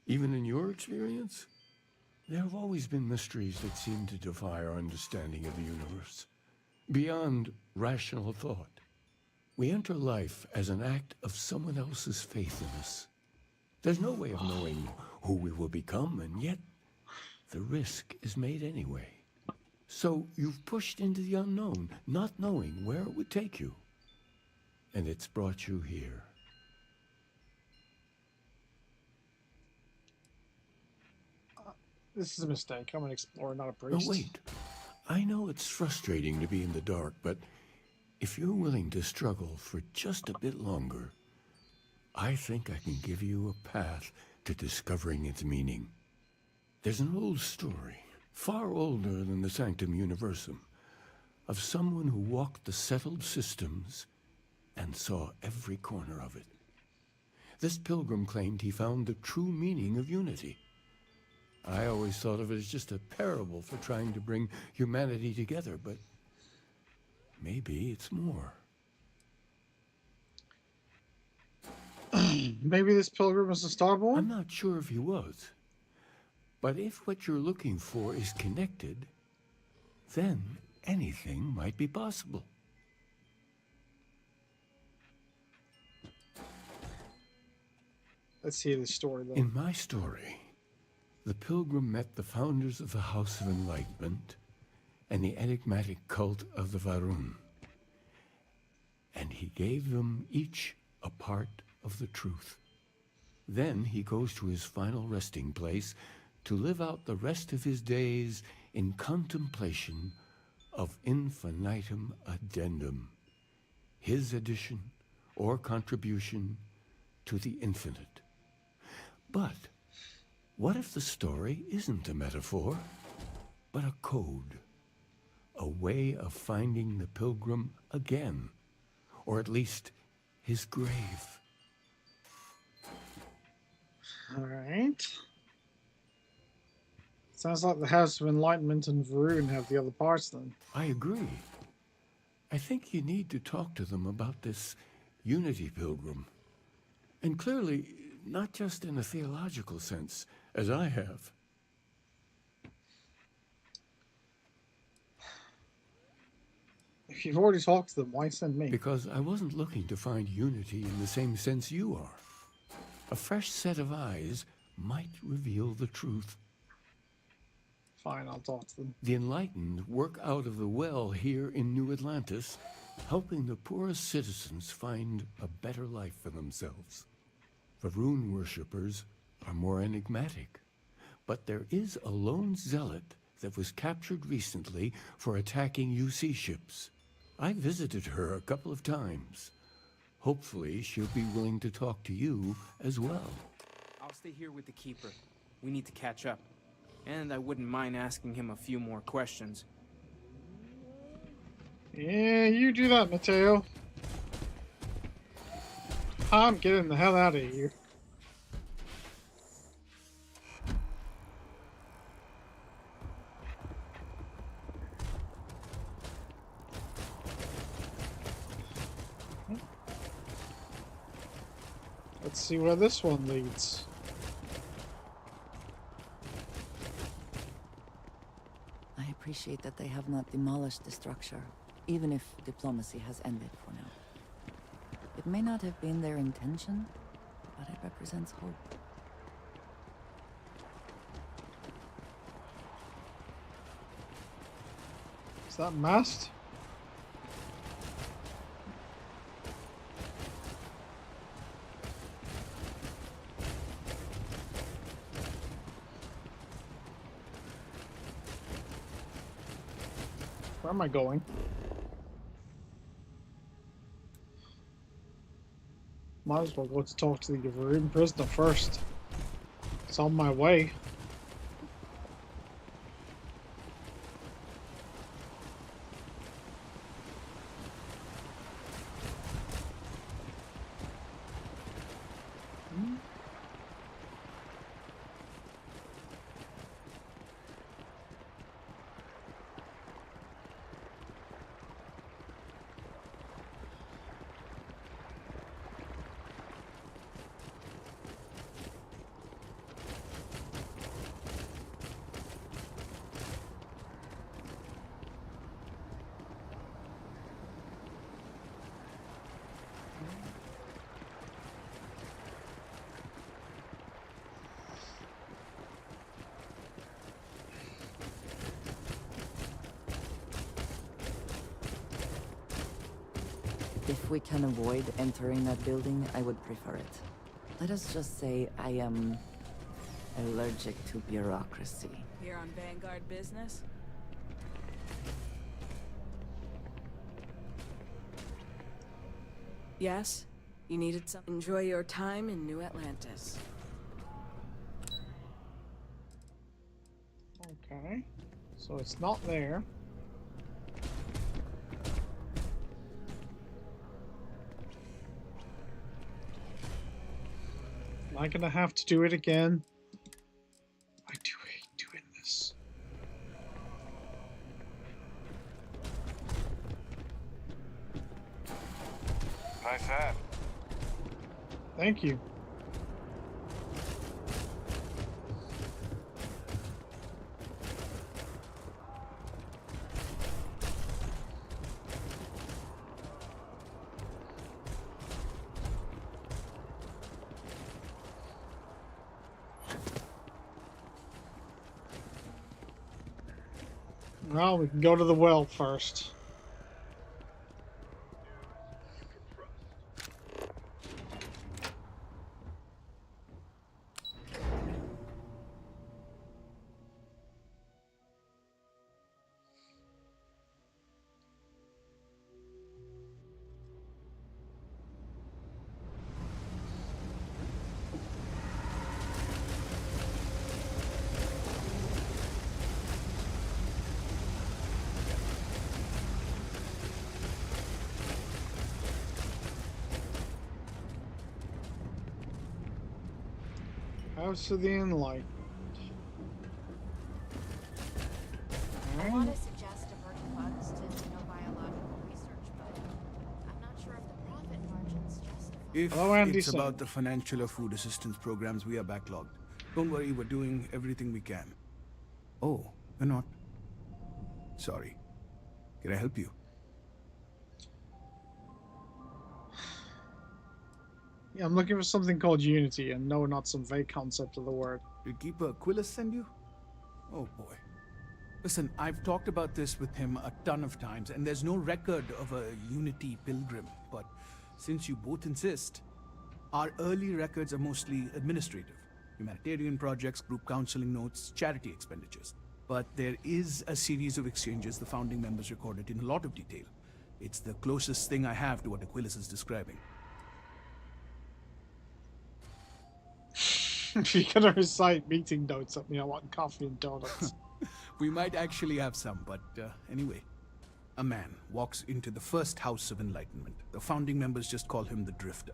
Even in your experience? There have always been mysteries that seem to defy our understanding of the universe. Beyond rational thought. We enter life as an act of someone else's faith in us. There's no way of knowing who we will become, and yet the risk is made anyway. So you've pushed into the unknown, not knowing where it would take you. And it's brought you here. This is a mistake. I'm an explorer, not a priest. Oh, wait. I know it's frustrating to be in the dark, but if you're willing to struggle for just a bit longer, I think I can give you a path to discovering its meaning. There's an old story, far older than the Sanctum Universum, of someone who walked the settled systems and saw every corner of it. This pilgrim claimed he found the true meaning of unity. I always thought of it as just a parable for trying to bring humanity together, but maybe it's more. Maybe this pilgrim was a Starborn? I'm not sure if he was. But if what you're looking for is connected, then anything might be possible. Let's hear the story, then. In my story, the pilgrim met the founders of the House of Enlightenment and the enigmatic cult of the Varun. And he gave them each a part of the truth. Then he goes to his final resting place to live out the rest of his days in contemplation of infinitum addendum, his addition or contribution to the infinite. But what if the story isn't a metaphor, but a code, a way of finding the pilgrim again, or at least his grave? All right. Sounds like the House of Enlightenment and Varun have the other parts then. I agree. I think you need to talk to them about this unity pilgrim. And clearly, not just in a theological sense, as I have. If you've already talked to them, why send me? Because I wasn't looking to find unity in the same sense you are. A fresh set of eyes might reveal the truth. Fine, I'll talk to them. The enlightened work out of the well here in New Atlantis, helping the poorest citizens find a better life for themselves. The rune worshippers are more enigmatic, but there is a lone zealot that was captured recently for attacking UC ships. I visited her a couple of times. Hopefully she'll be willing to talk to you as well. I'll stay here with the Keeper. We need to catch up. And I wouldn't mind asking him a few more questions. Yeah, you do that, Mateo. I'm getting the hell out of here. Let's see where this one leads. I appreciate that they have not demolished the structure, even if diplomacy has ended for now. It may not have been their intention, but it represents hope. Is that mast? Where am I going? Might as well go to talk to the Varun prisoner first. It's on my way. If we can avoid entering that building, I would prefer it. Let us just say I am allergic to bureaucracy. Here on Vanguard business? Yes? You needed some. Enjoy your time in New Atlantis. Okay. So it's not there. Am I gonna have to do it again? I do hate doing this. Nice hat. Thank you. Well, we can go to the well first. House of the Enlightened. I want to suggest diverting funds to xenobiological research, but I'm not sure if the profit margins justify. If Hello, Andy it's Son. about the financial or food assistance programs, we are backlogged. Don't worry, we're doing everything we can. Oh, we're not. Sorry. Can I help you? Yeah, I'm looking for something called Unity, and no, not some vague concept of the word. Did Keeper Aquilus send you? Oh boy. Listen, I've talked about this with him a ton of times, and there's no record of a Unity pilgrim. But since you both insist, our early records are mostly administrative. Humanitarian projects, group counseling notes, charity expenditures. But there is a series of exchanges the founding members recorded in a lot of detail. It's the closest thing I have to what Aquilus is describing. If you're gonna recite meeting notes at me, I want coffee and donuts. We might actually have some, but anyway. A man walks into the first House of Enlightenment. The founding members just call him the Drifter.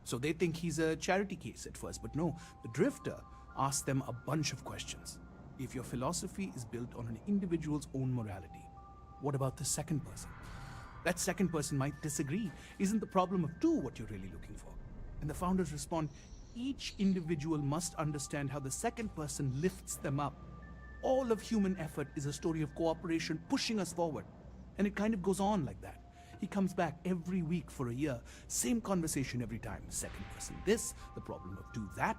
So they think he's a charity case at first, but no. The Drifter asks them a bunch of questions. If your philosophy is built on an individual's own morality, what about the second person? That second person might disagree. Isn't the problem of two what you're really looking for? And the founders respond, each individual must understand how the second person lifts them up. All of human effort is a story of cooperation pushing us forward. And it kind of goes on like that. He comes back every week for a year. Same conversation every time. Second person this, the problem of two that.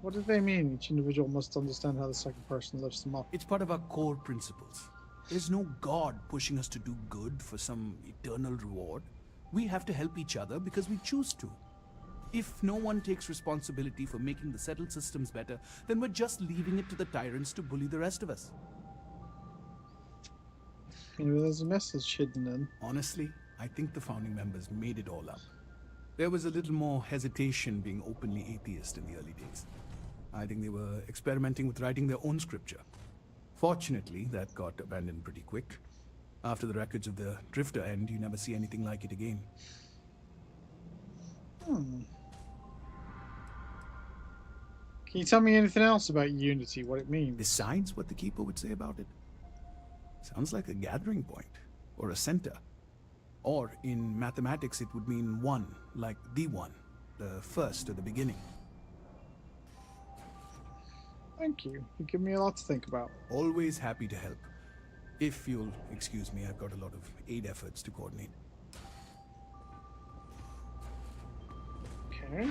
What do they mean? Each individual must understand how the second person lifts them up. It's part of our core principles. There's no God pushing us to do good for some eternal reward. We have to help each other because we choose to. If no one takes responsibility for making the settled systems better, then we're just leaving it to the tyrants to bully the rest of us. Maybe there's a message hidden in. Honestly, I think the founding members made it all up. There was a little more hesitation being openly atheist in the early days. I think they were experimenting with writing their own scripture. Fortunately, that got abandoned pretty quick. After the records of the Drifter end, you never see anything like it again. Can you tell me anything else about Unity, what it means? Besides what the Keeper would say about it? Sounds like a gathering point, or a center. Or, in mathematics, it would mean one, like the one, the first or the beginning. Thank you. You give me a lot to think about. Always happy to help. If you'll excuse me, I've got a lot of aid efforts to coordinate. Okay.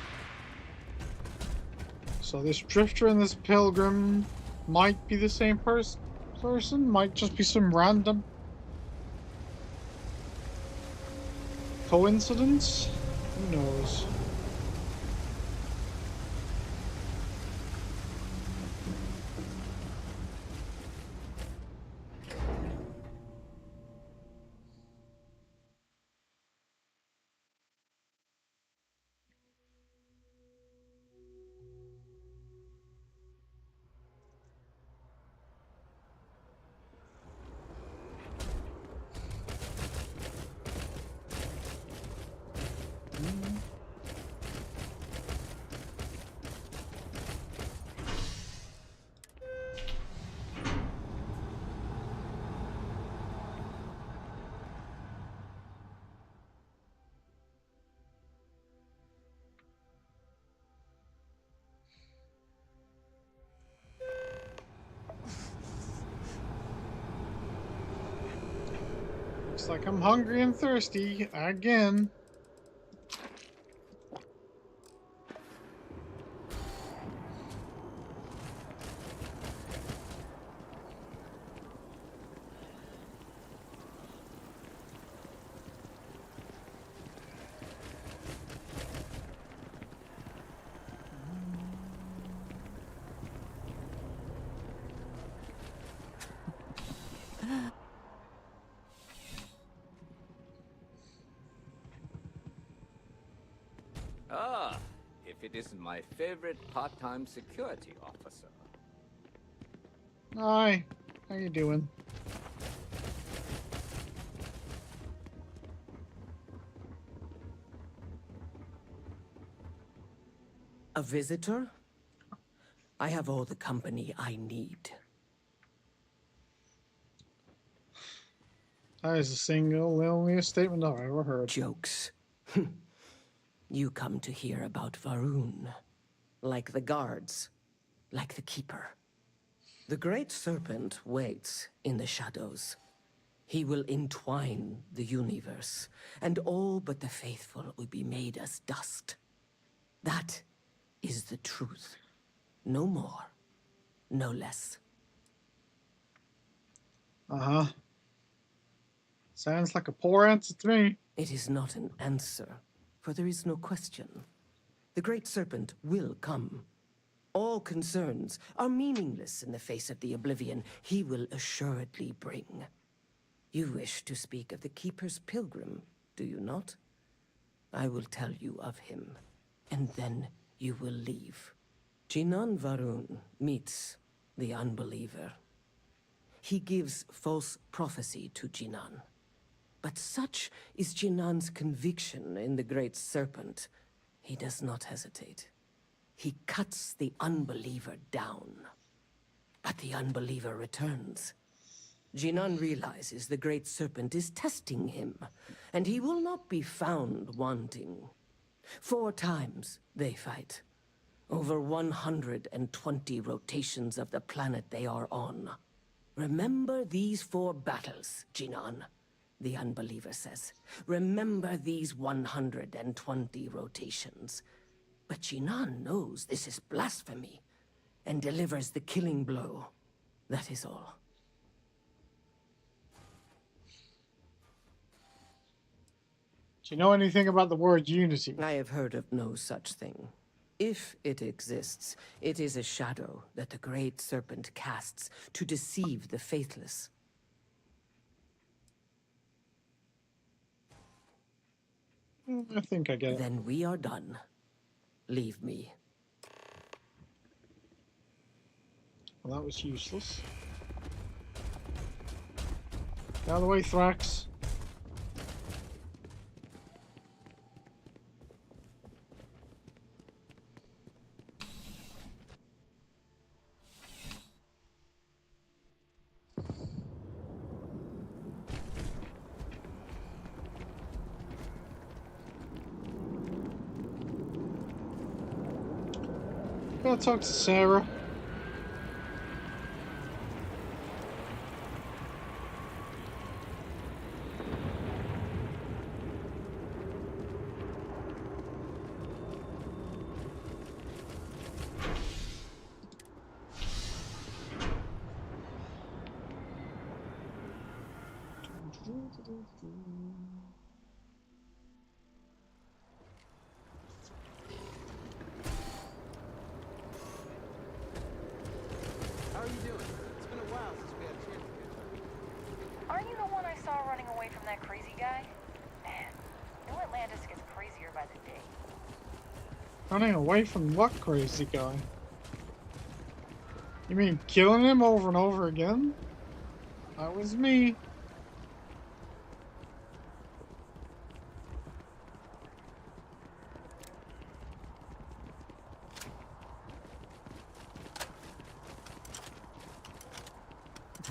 So this Drifter and this Pilgrim might be the same person, might just be some random coincidence? Who knows? Looks like I'm hungry and thirsty again. Ah, if it isn't my favorite part-time security officer. Hi, how you doing? A visitor? I have all the company I need. That is the single loneliest statement I've ever heard. Jokes. You come to hear about Varun. Like the guards. Like the Keeper. The Great Serpent waits in the shadows. He will entwine the universe, and all but the faithful will be made as dust. That is the truth. No more. No less. Uh-huh. Sounds like a poor answer to me. It is not an answer, for there is no question. The Great Serpent will come. All concerns are meaningless in the face of the oblivion he will assuredly bring. You wish to speak of the Keeper's Pilgrim, do you not? I will tell you of him, and then you will leave. Jinan Varun meets the Unbeliever. He gives false prophecy to Jinan. But such is Jinan's conviction in the Great Serpent, he does not hesitate. He cuts the Unbeliever down. But the Unbeliever returns. Jinan realizes the Great Serpent is testing him, and he will not be found wanting. 4 times they fight. Over 120 rotations of the planet they are on. Remember these 4 battles, Jinan, the Unbeliever says. Remember these 120 rotations. But Jinan knows this is blasphemy, and delivers the killing blow. That is all. Do you know anything about the word unity? I have heard of no such thing. If it exists, it is a shadow that the Great Serpent casts to deceive the faithless. I think I get it. Then we are done. Leave me. Well, that was useless. Get out of the way, Thrax. Gotta talk to Sarah. How are you doing? It's been a while since we had a chance to catch up. Aren't you the one I saw running away from that crazy guy? Man, New Atlantis gets crazier by the day. Running away from what crazy guy? You mean killing him over and over again? That was me.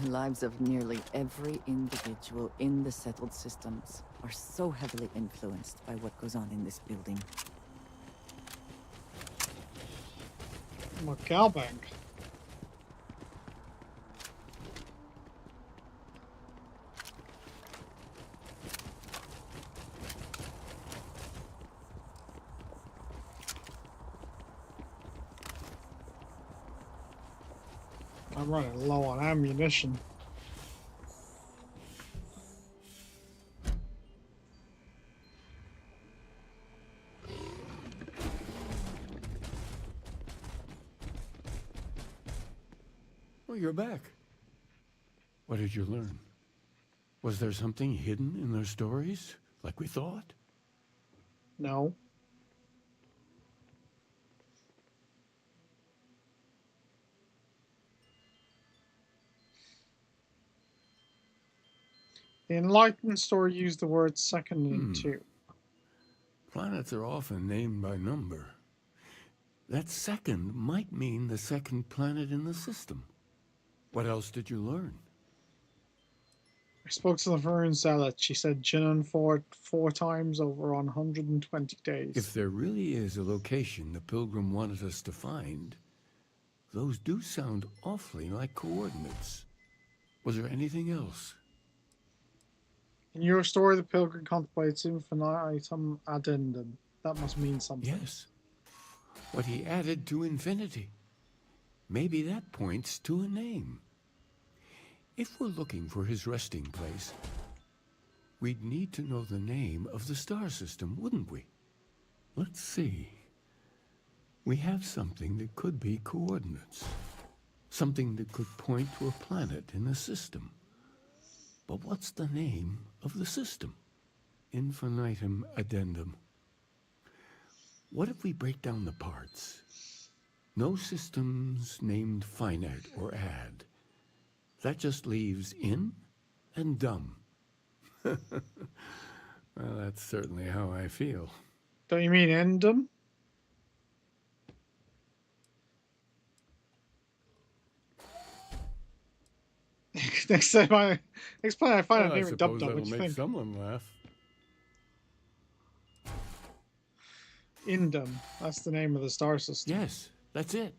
The lives of nearly every individual in the settled systems are so heavily influenced by what goes on in this building. McAlbank. I'm running low on ammunition. Oh, you're back. What did you learn? Was there something hidden in their stories, like we thought? No. The Enlightened story used the word second and two. Planets are often named by number. That second might mean the second planet in the system. What else did you learn? I spoke to the Vern Zealot. She said Jinan fought 4 times over on 120 days. If there really is a location the Pilgrim wanted us to find, those do sound awfully like coordinates. Was there anything else? In your story, the Pilgrim contemplates infinitum addendum. That must mean something. Yes. What he added to infinity. Maybe that points to a name. If we're looking for his resting place, we'd need to know the name of the star system, wouldn't we? Let's see. We have something that could be coordinates. Something that could point to a planet in the system. But what's the name of the system? Infinitum addendum. What if we break down the parts? No systems named finite or add. That just leaves in and dumb. Well, that's certainly how I feel. Don't you mean endum? Next time I find a name in Dum Dum, what do you think? Someone laugh. Indum. That's the name of the star system. Yes, that's it.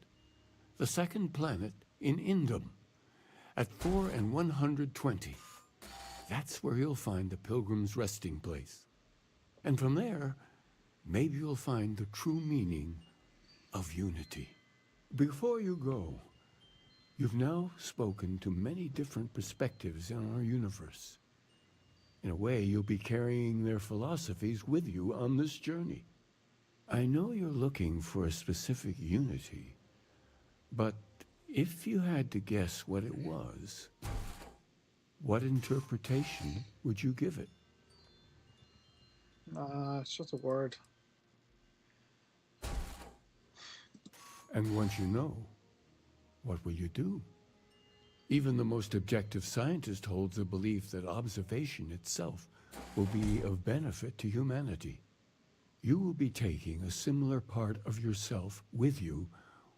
The second planet in Indum. At 4 and 120. That's where you'll find the Pilgrim's resting place. And from there, maybe you'll find the true meaning of unity. Before you go, you've now spoken to many different perspectives in our universe. In a way, you'll be carrying their philosophies with you on this journey. I know you're looking for a specific unity, but if you had to guess what it was, what interpretation would you give it? It's just a word. And once you know, what will you do? Even the most objective scientist holds the belief that observation itself will be of benefit to humanity. You will be taking a similar part of yourself with you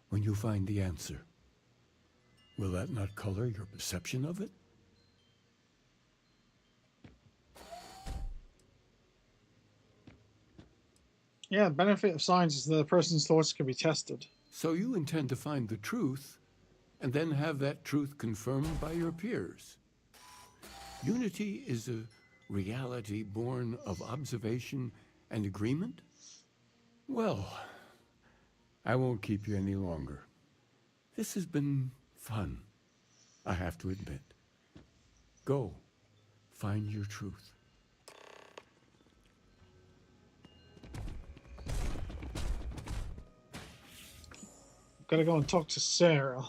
when you find the answer. Will that not color your perception of it? Yeah, the benefit of science is that a person's thoughts can be tested. So you intend to find the truth, and then have that truth confirmed by your peers. Unity is a reality born of observation and agreement? Well, I won't keep you any longer. This has been fun, I have to admit. Go, find your truth. Gotta go and talk to Sarah.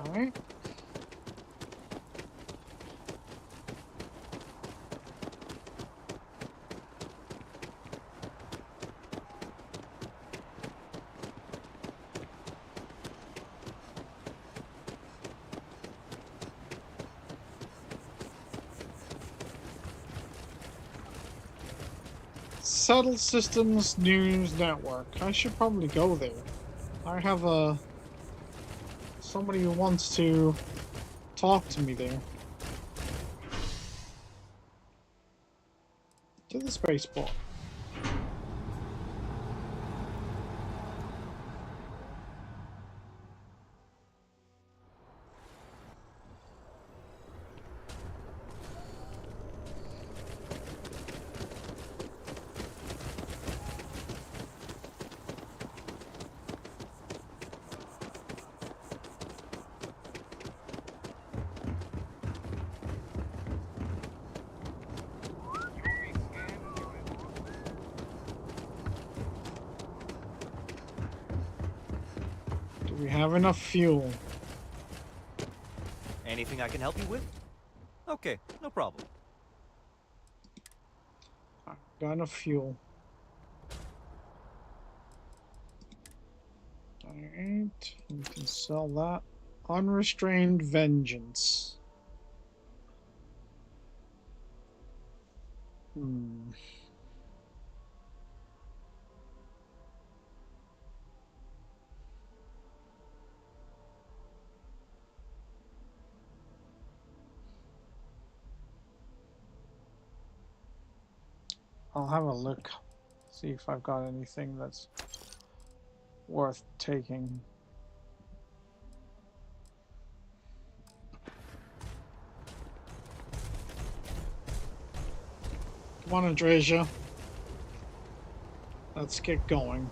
Alright. Settled Systems News Network. I should probably go there. I have somebody who wants to talk to me there. To the spaceport. Do we have enough fuel? Anything I can help you with? Okay, no problem. Got enough fuel. Alright, we can sell that. Unrestrained Vengeance. I'll have a look. See if I've got anything that's worth taking. Come on, Andresia. Let's get going.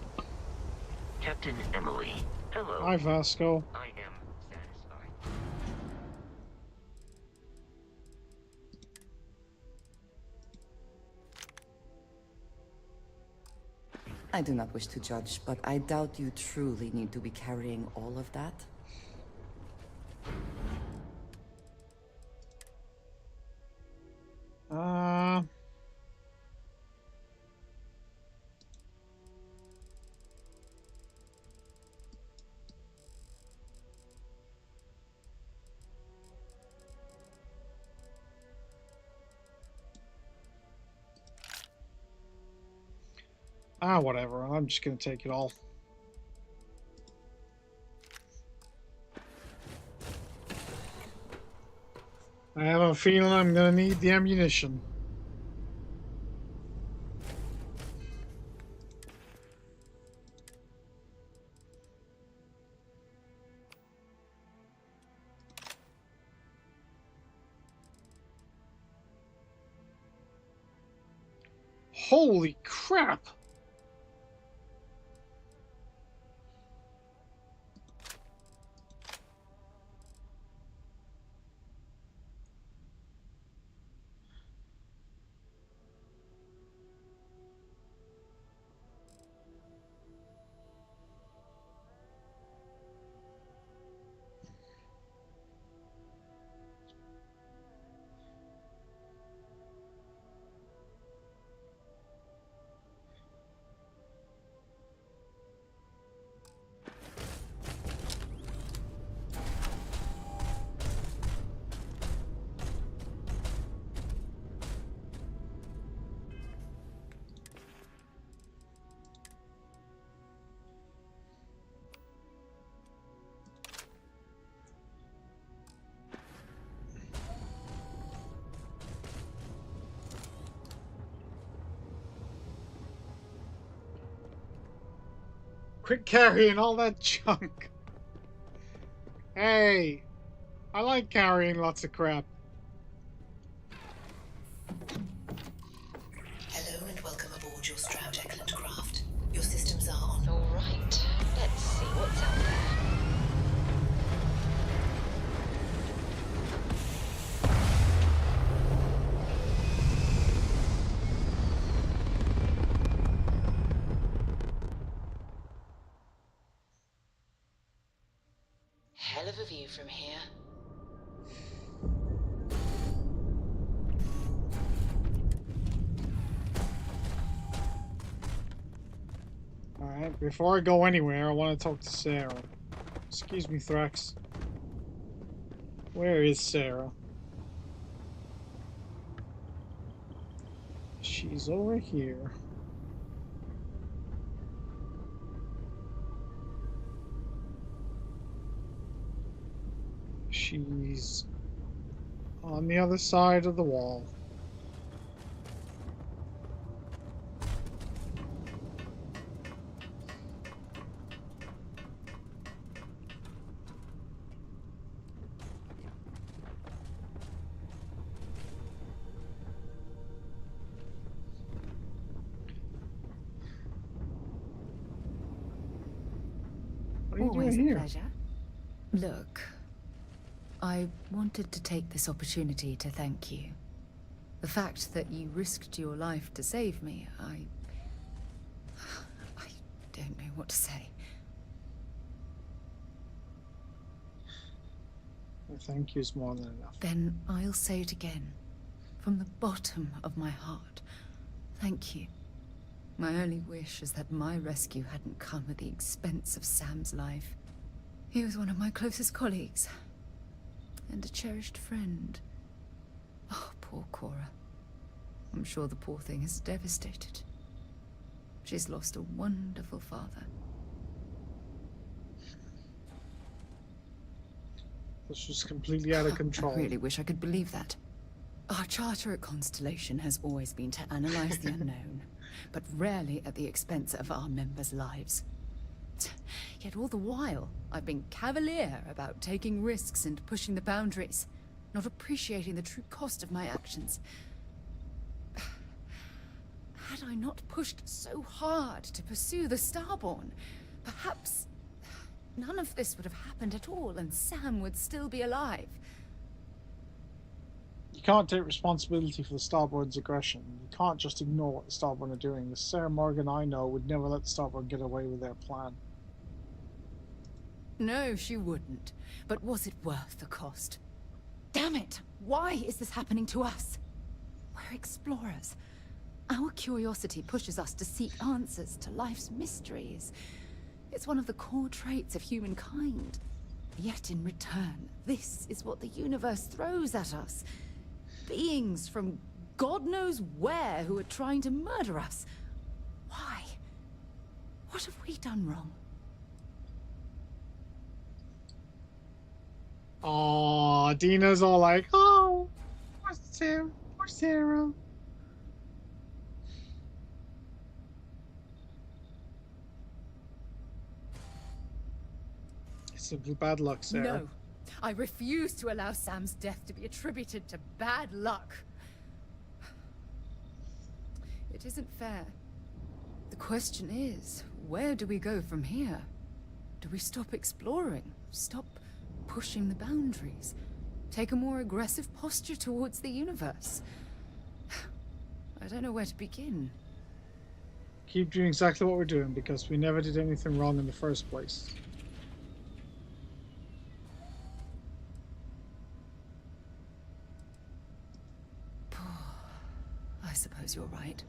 Captain Emily, hello. Hi, Vasco. I am satisfied. I do not wish to judge, but I doubt you truly need to be carrying all of that. Whatever. I'm just gonna take it all. I have a feeling I'm gonna need the ammunition. Holy crap! Quit carrying all that junk. Hey, I like carrying lots of crap. Hello and welcome aboard your Stroud Eklund craft. Your systems are on. All right. Let's see what's out there. Hell of a view from here. Alright, before I go anywhere, I want to talk to Sarah. Excuse me, Thrax. Where is Sarah? She's over here. She's on the other side of the wall. What are you Always doing a here? pleasure. Look, I wanted to take this opportunity to thank you. The fact that you risked your life to save me, I don't know what to say. Thank you is more than enough. Then I'll say it again. From the bottom of my heart. Thank you. My only wish is that my rescue hadn't come at the expense of Sam's life. He was one of my closest colleagues. And a cherished friend. Oh, poor Cora. I'm sure the poor thing is devastated. She's lost a wonderful father. This was completely out of control. I really wish I could believe that. Our charter at Constellation has always been to analyze the unknown, but rarely at the expense of our members' lives. Yet all the while, I've been cavalier about taking risks and pushing the boundaries, not appreciating the true cost of my actions. Had I not pushed so hard to pursue the Starborn, perhaps none of this would have happened at all, and Sam would still be alive. You can't take responsibility for the Starborn's aggression. You can't just ignore what the Starborn are doing. The Sarah Morgan I know would never let the Starborn get away with their plan. No, she wouldn't. But was it worth the cost? Damn it! Why is this happening to us? We're explorers. Our curiosity pushes us to seek answers to life's mysteries. It's one of the core traits of humankind. Yet in return, this is what the universe throws at us. Beings from God knows where who are trying to murder us. Why? What have we done wrong? Aww, Dina's all like, oh, poor Sarah, poor Sarah. It's simply bad luck, Sarah. No. I refuse to allow Sam's death to be attributed to bad luck. It isn't fair. The question is, where do we go from here? Do we stop exploring? Stop pushing the boundaries? Take a more aggressive posture towards the universe? I don't know where to begin. Keep doing exactly what we're doing, because we never did anything wrong in the first place. I suppose you're right.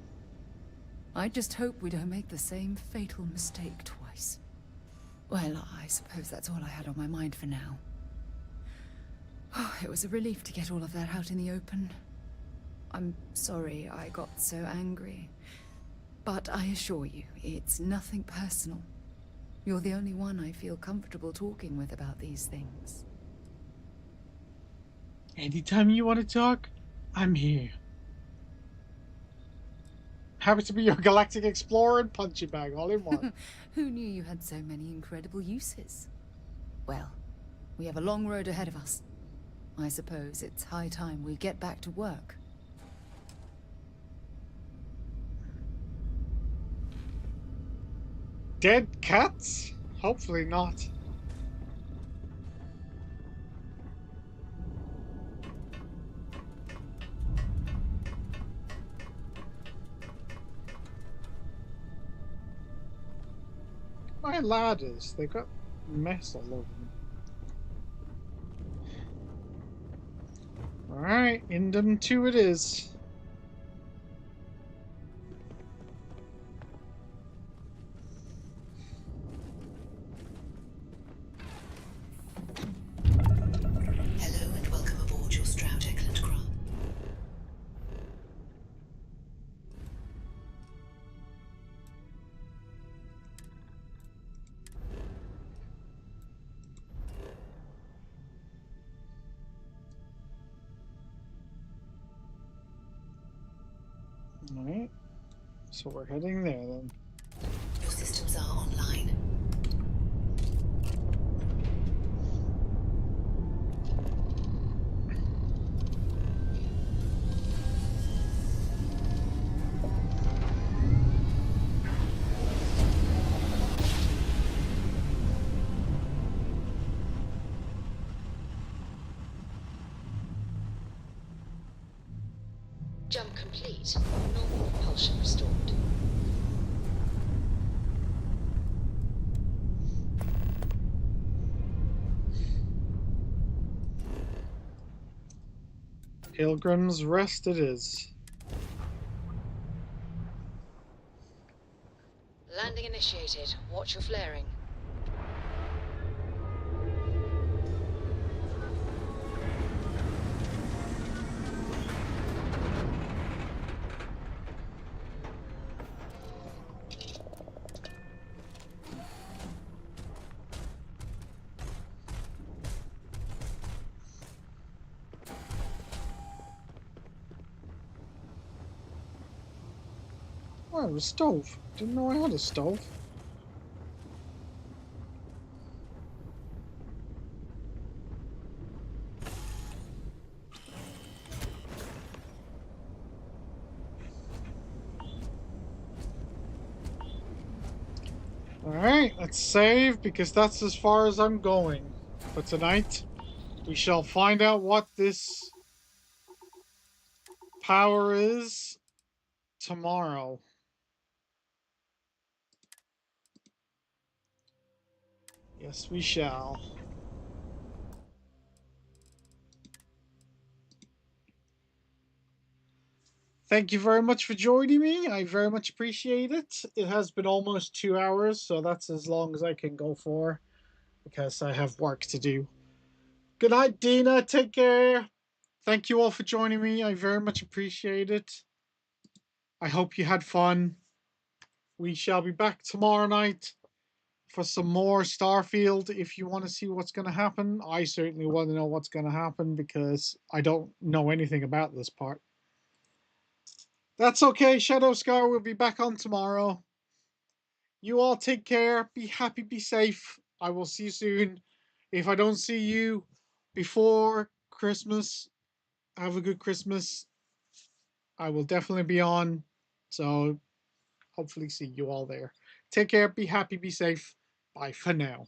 I just hope we don't make the same fatal mistake twice. Well, I suppose that's all I had on my mind for now. Oh, it was a relief to get all of that out in the open. I'm sorry I got so angry. But I assure you, it's nothing personal. You're the only one I feel comfortable talking with about these things. Anytime you want to talk, I'm here. Happy to be your galactic explorer and punching bag all in one. Who knew you had so many incredible uses? Well, we have a long road ahead of us. I suppose it's high time we get back to work. Dead cats? Hopefully not. My ladders, they got mess all over them. Alright, in them two it is. Hello and welcome aboard your Stroud Eckland craft. Alright, so we're heading there then. Your systems are online. Jump complete. Normal propulsion restored. Pilgrim's Rest it is. Landing initiated. Watch your flaring. Oh, a stove. Didn't know I had a stove. Alright, let's save, because that's as far as I'm going. But tonight, we shall find out what this power is tomorrow. Yes, we shall. Thank you very much for joining me. I very much appreciate it. It has been almost 2 hours, so that's as long as I can go for, because I have work to do. Good night, Dina. Take care. Thank you all for joining me. I very much appreciate it. I hope you had fun. We shall be back tomorrow night for some more Starfield. If you want to see what's going to happen, I certainly want to know what's going to happen, because I don't know anything about this part. That's okay, Shadow Scar. We'll be back on tomorrow. You all take care. Be happy, be safe. I will see you soon. If I don't see you before Christmas, have a good Christmas. I will definitely be on So hopefully see you all there. Take care, be happy, be safe. Bye for now.